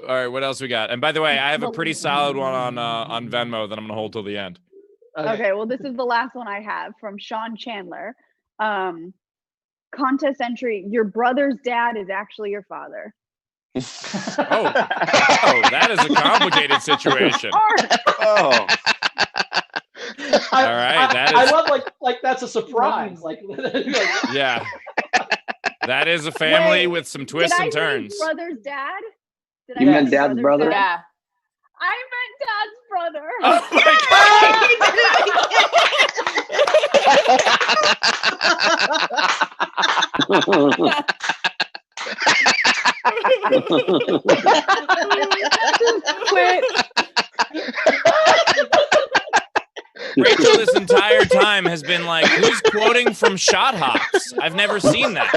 right, what else we got? And by the way, I have a pretty solid one on Venmo that I'm gonna hold till the end. Okay, well, this is the last one I have from Sean Chandler. Contest entry, your brother's dad is actually your father. Oh, that is a complicated situation. Oh. All right, that is. I love like that's a surprise. Like, Yeah, that is a family Wait, with some twists and Did I say turns. brother's dad? Did You I meant say dad's brother? Yeah. I meant dad's brother. Oh Quit. Rachel, this entire time has been like, who's quoting from Shot Hops? I've never seen that.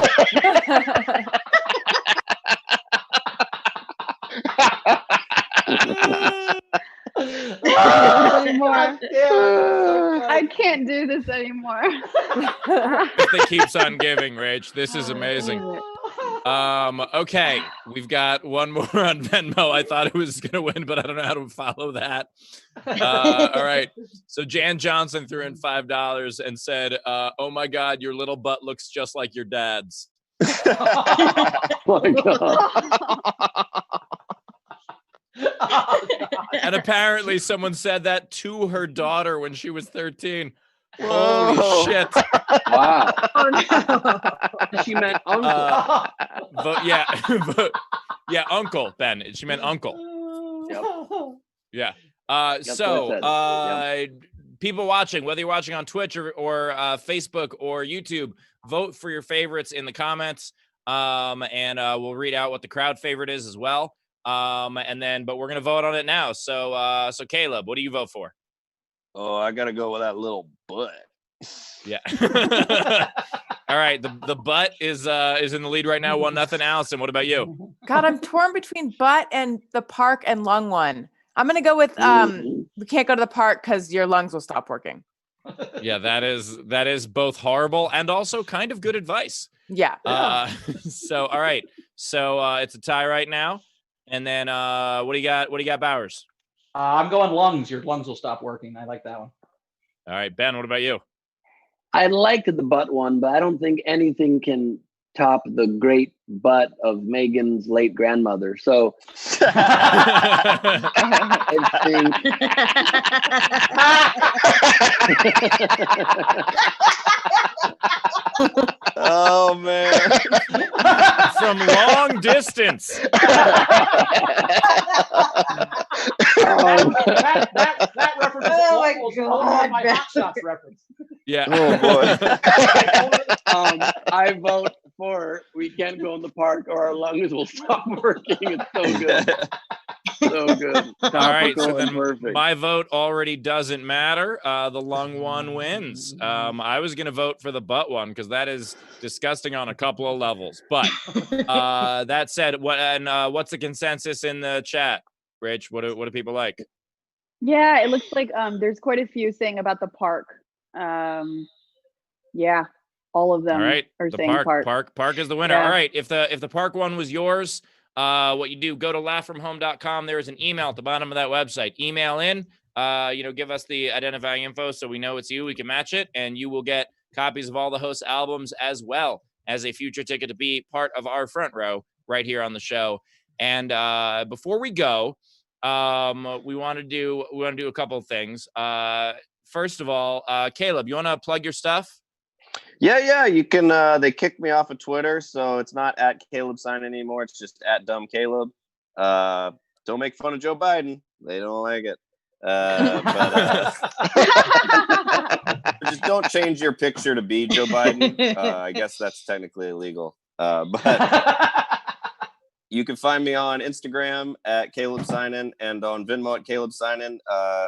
Anymore. I can't do this anymore. It keeps on giving, Rach. This is amazing. Okay, we've got one more on Venmo. I thought it was gonna win, but I don't know how to follow that. All right. So Jan Johnson threw in $5 and said, "Oh my God, your little butt looks just like your dad's." Oh my God. And apparently, someone said that to her daughter when she was 13. Whoa. Holy shit! Wow. Oh, no. She meant uncle. But yeah, yeah, uncle Ben. She meant uncle. Yeah. That's what I said. People watching, whether you're watching on Twitch or Facebook or YouTube, vote for your favorites in the comments. And we'll read out what the crowd favorite is as well. But we're gonna vote on it now. So Caleb, what do you vote for? Oh, I gotta go with that little butt. Yeah. All right. The butt is in the lead right now. 1-0. Allison, what about you? God, I'm torn between butt and the park and lung one. I'm gonna go with we can't go to the park because your lungs will stop working. Yeah, that is both horrible and also kind of good advice. Yeah. So all right. So it's a tie right now. And then what do you got? What do you got, Bowers? I'm going lungs. Your lungs will stop working. I like that one. All right, Ben, what about you? I liked the butt one, but I don't think anything can top the great butt of Megan's late grandmother. So I think Oh man. From long distance. That reference Oh my was God, my Ben. Hot Shots reference. Yeah. Oh boy. I vote for we can't go in the park or our lungs will stop working. It's so good. So good. All right, so Topical and then perfect. my vote already doesn't matter. The lung one wins. I was gonna vote for the butt one because that is disgusting on a couple of levels. But that said, what's the consensus in the chat, Rich? What do people like? Yeah, it looks like there's quite a few saying about the park. Yeah, all of them All right, are the saying park. park is the winner. Yeah. All right, if the park one was yours, what you do, go to laughfromhome.com. There is an email at the bottom of that website. Email in, give us the identifying info so we know it's you. We can match it, and you will get copies of all the host albums as well as a future ticket to be part of our front row right here on the show. And before we go, we want to do a couple of things. First of all, Caleb, you want to plug your stuff? Yeah. You can. They kicked me off of Twitter, so it's not at Caleb Synan anymore. It's just at Dumb Caleb. Don't make fun of Joe Biden. They don't like it. Just don't change your picture to be Joe Biden. I guess that's technically illegal. But you can find me on Instagram at Caleb Synan and on Venmo at Caleb Synan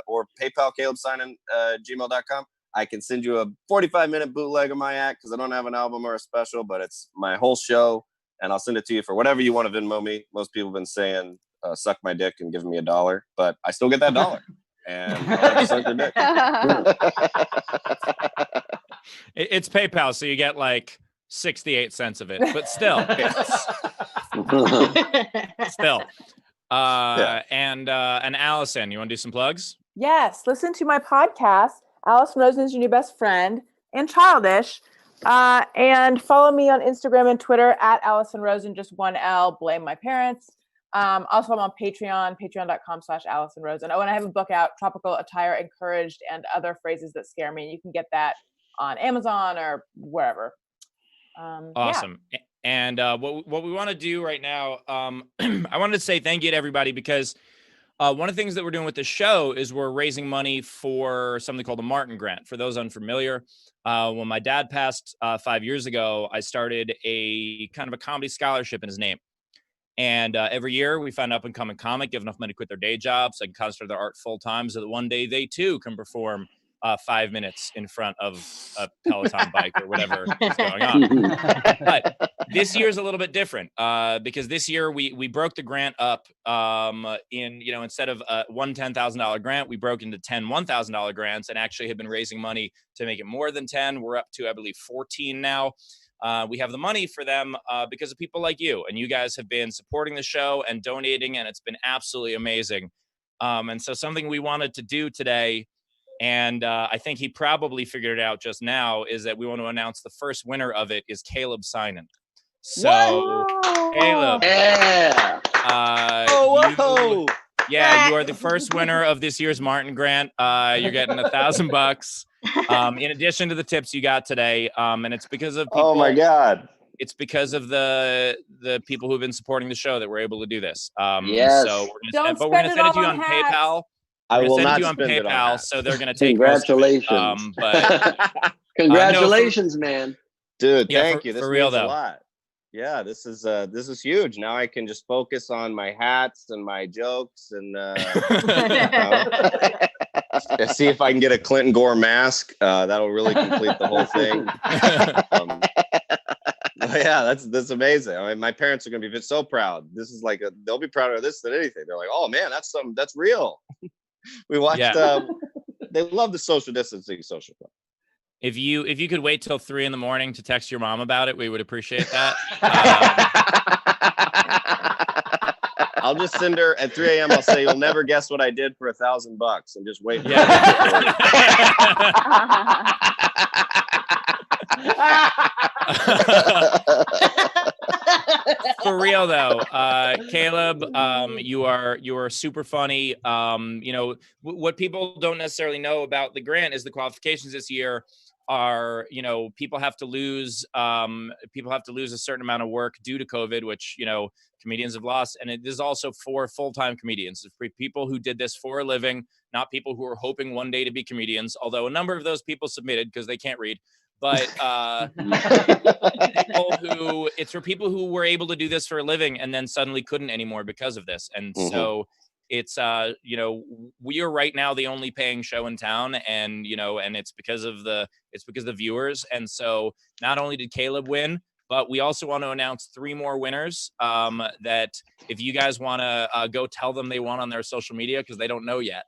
or PayPal Caleb Synan gmail.com. I can send you a 45-minute bootleg of my act because I don't have an album or a special, but it's my whole show, and I'll send it to you for whatever you want to Venmo me. Most people have been saying suck my dick and give me $1, but I still get that $1. And I'll suck your dick. It's PayPal, so you get like 68 cents of it, but still. Still. Yeah. And Allison, you want to do some plugs? Yes, listen to my podcast, Alison Rosen is Your New Best Friend, and Childish. And follow me on Instagram and Twitter at Alison Rosen, just one L, blame my parents. Also, I'm on Patreon, patreon.com/Alison Rosen. Oh, and I have a book out, Tropical Attire Encouraged and Other Phrases That Scare Me. You can get that on Amazon or wherever. Awesome. Yeah. And what we want to do right now, I wanted to say thank you to everybody because one of the things that we're doing with the show is we're raising money for something called the Martin Grant. For those unfamiliar, when my dad passed 5 years ago, I started a kind of a comedy scholarship in his name. And every year we find an up-and-coming comic, give enough money to quit their day jobs, so they can concentrate their art full-time so that one day they too can perform 5 minutes in front of a Peloton bike or whatever is going on. But this year's a little bit different because this year we broke the grant up in, instead of one $10,000 grant, we broke into 10 $1,000 grants and actually have been raising money to make it more than 10. We're up to, I believe, 14 now. We have the money for them because of people like you, and you guys have been supporting the show and donating, and it's been absolutely amazing. And so something we wanted to do today, and I think he probably figured it out just now, is that we want to announce the first winner of it is Caleb Synan. So, Caleb, you are the first winner of this year's Martin Grant. You're getting $1,000 in addition to the tips you got today, and it's because of people, oh my God. It's because of the people who've been supporting the show that we're able to do this. Yes. So we're gonna send it to you on PayPal. I will not send spend you it on on PayPal, that. so they're going to take Congratulations. Congratulations, man. Dude, Yeah, thank you. This for real, means a though. lot. Yeah, this is huge. Now I can just focus on my hats and my jokes and see if I can get a Clinton Gore mask. That'll really complete the whole thing. Yeah, that's amazing. I mean, my parents are going to be so proud. This is like they'll be prouder of this than anything. They're like, oh man, that's something that's real. We watched. Yeah. They love the social distancing social club. If you could wait till 3 a.m. to text your mom about it, we would appreciate that. I'll just send her at 3 a.m. I'll say, you'll never guess what I did for $1,000 and just wait. For For real though, Caleb, you are super funny. What people don't necessarily know about the grant is the qualifications this year are, people have to lose a certain amount of work due to COVID, which, comedians have lost. And it is also for full-time comedians, for people who did this for a living, not people who are hoping one day to be comedians, although a number of those people submitted because they can't read. But it's for people who were able to do this for a living and then suddenly couldn't anymore because of this. And so it's, we are right now the only paying show in town, and, and it's because of the viewers. And so not only did Caleb win, but we also want to announce 3 more winners that if you guys want to go tell them they won on their social media, because they don't know yet.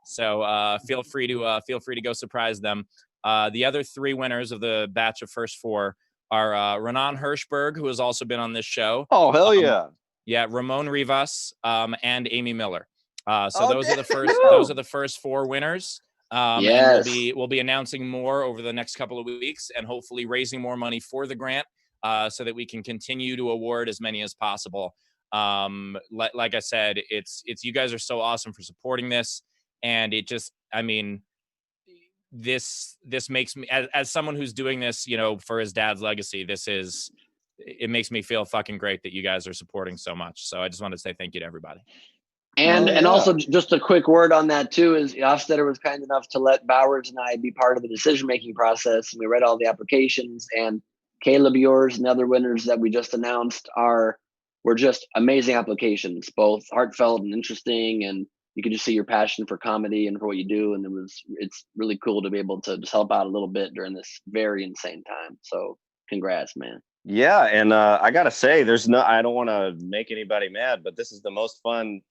So feel free to go surprise them. The other 3 winners of the batch of first 4 are Renan Hirschberg, who has also been on this show. Oh, hell yeah. Yeah, Ramon Rivas and Amy Miller. Those are the first 4 winners. Yes. And we'll be announcing more over the next couple of weeks and hopefully raising more money for the grant so that we can continue to award as many as possible. Like I said, it's you guys are so awesome for supporting this, and it just, I mean, this makes me, as someone who's doing this, for his dad's legacy, it makes me feel fucking great that you guys are supporting so much. So I just want to say thank you to everybody. And also just a quick word on that too is Hofstetter was kind enough to let Bowers and I be part of the decision-making process. And we read all the applications, and Caleb, yours and the other winners that we just announced were just amazing applications, both heartfelt and interesting. And you could just see your passion for comedy and for what you do. And it's really cool to be able to just help out a little bit during this very insane time. So congrats, man. Yeah, and I gotta say, I don't want to make anybody mad, but this is the most fun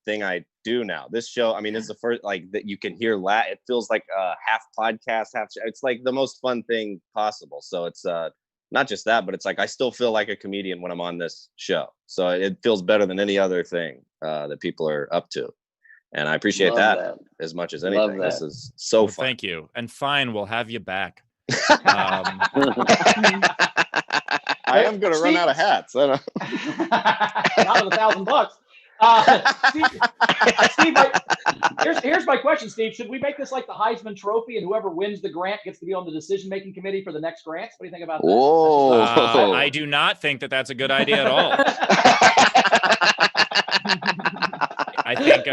thing I do now. This show, I mean, it's the first that you can hear it feels like half podcast, half. It's like the most fun thing possible. So it's not just that, but it's like I still feel like a comedian when I'm on this show. So it feels better than any other thing that people are up to, and I appreciate that as much as anything. This is so fun. Thank you, and fine, we'll have you back. I am going to run out of hats. I don't know. Not with $1,000. Steve, here's my question, Steve. Should we make this like the Heisman Trophy, and whoever wins the grant gets to be on the decision-making committee for the next grants? What do you think about that? Whoa. I do not think that that's a good idea at all. I think,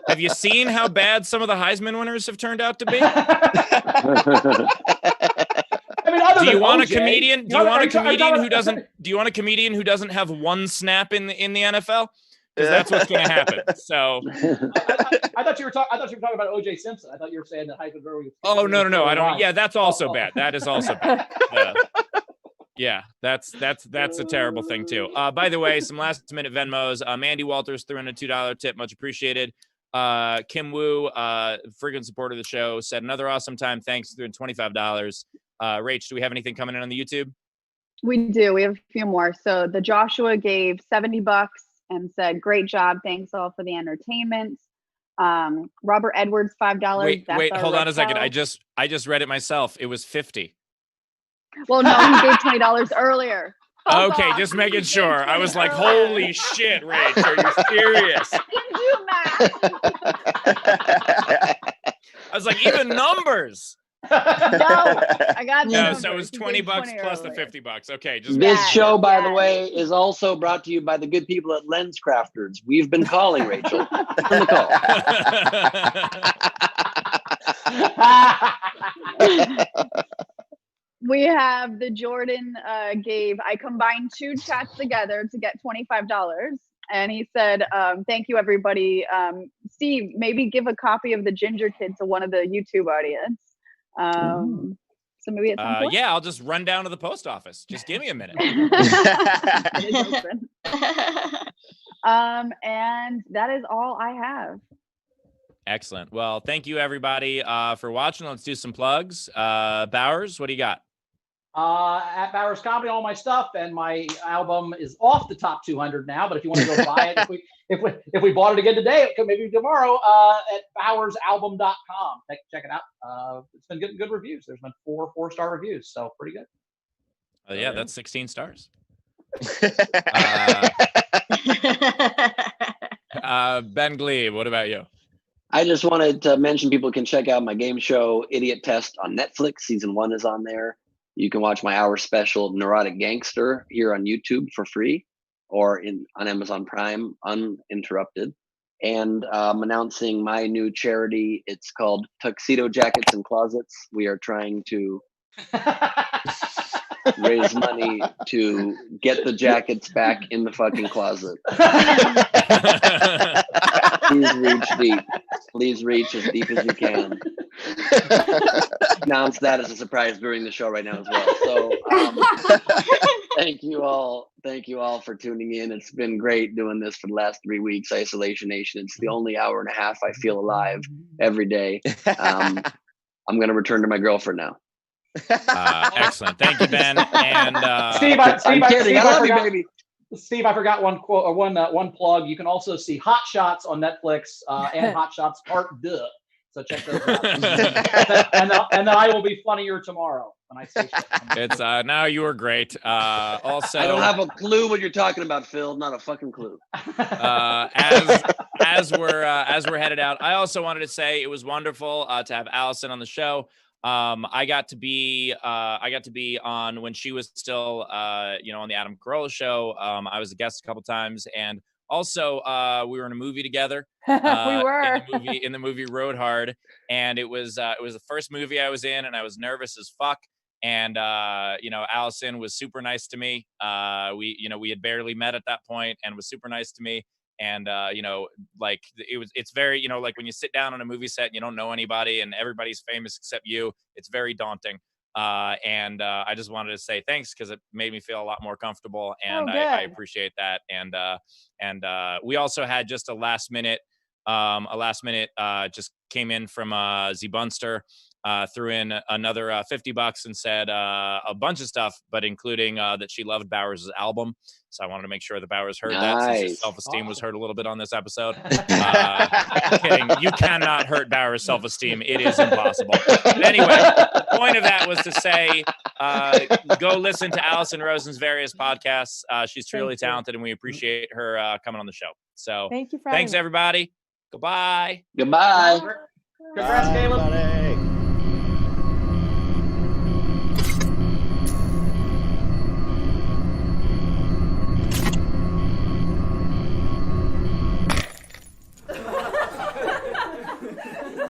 have you seen how bad some of the Heisman winners have turned out to be? Do you want a comedian who doesn't have one snap in the NFL? because that's what's going to happen. So I thought you were talking about O.J. Simpson. I thought you were saying that hypothermia. Oh no! I don't. Yeah, that's also bad. That is also bad. Yeah, that's a terrible thing too. By the way, some last minute Venmos. Mandy Walters threw in a $2 tip, much appreciated. Kim Woo, frequent supporter of the show, said another awesome time. Thanks, threw in $25. Rach, do we have anything coming in on the YouTube? We do. We have a few more. So the Joshua gave $70 and said, "Great job. Thanks all for the entertainment." Robert Edwards, $5. Wait, hold on a second. I just read it myself. It was 50. Well, no, he gave $20 earlier. Okay, just making sure. I was like, holy shit, Rach, are you serious? Do math. I was like, even numbers. No, I got no. So it was $20 plus the $50. Okay, just this show, by the way, is also brought to you by the good people at Lens Crafters. We've been calling Rachel. Turn the call. We have the Jordan gave. I combined 2 chats together to get $25, and he said, "Thank you, everybody." Steve, maybe give a copy of the Ginger Kid to one of the YouTube audience. So maybe at some point. Yeah, I'll just run down to the post office. Just give me a minute. It is open. And that is all I have. Excellent. Well, thank you everybody for watching. Let's do some plugs. Bowers, what do you got? At Bowers Comedy, all my stuff, and my album is off the top 200 now. But if you want to go buy it, if we bought it again today, it could maybe tomorrow at bowersalbum.com. Check it out. It's been getting good reviews. There's been 4 4-star reviews, so pretty good. Oh yeah, that's 16 stars. Ben Gleib, what about you? I just wanted to mention people can check out my game show, Idiot Test, on Netflix. Season 1 is on there. You can watch my hour special, Neurotic Gangster, here on YouTube for free, or on Amazon Prime, uninterrupted. And I'm announcing my new charity. It's called Tuxedo Jackets and Closets. We are trying to raise money to get the jackets back in the fucking closet. Please reach deep. Please reach as deep as you can. Announce that as a surprise during the show right now as well. So thank you all for tuning in. It's been great doing this for the last 3 weeks. Isolation Nation. It's the only hour and a half I feel alive every day. I'm gonna return to my girlfriend now. Excellent. Thank you, Ben. And Steve, I'm kidding. I love you, baby. Steve, I forgot one quote, one plug. You can also see Hot Shots on Netflix and Hot Shots Part 2. So check those out. and then I will be funnier tomorrow when I say shit. It's now you were great. Also, I don't have a clue what you're talking about, Phil. Not a fucking clue. As we're headed out, I also wanted to say it was wonderful to have Alison on the show. I got to be on when she was still on the Adam Carolla show. I was a guest a couple times, and also we were in a movie together. We were in the movie Road Hard, and it was the first movie I was in, and I was nervous as fuck. And Alison was super nice to me. We had barely met at that point, and was super nice to me. And it's very, like when you sit down on a movie set and you don't know anybody and everybody's famous except you, it's very daunting. And I just wanted to say thanks, because it made me feel a lot more comfortable, and I appreciate that. And we also had just a last minute just came in from Z Bunster, threw in another $50 and said a bunch of stuff, but including that she loved Bowers' album. So I wanted to make sure that Bowers heard that, since his self-esteem was hurt a little bit on this episode. Kidding. You cannot hurt Bowers' self-esteem. It is impossible. But anyway, the point of that was to say, go listen to Alison Rosen's various podcasts. She's truly talented, and we appreciate her coming on the show. So thank you for thanks, everybody. Goodbye. Goodbye. Congrats, Caleb.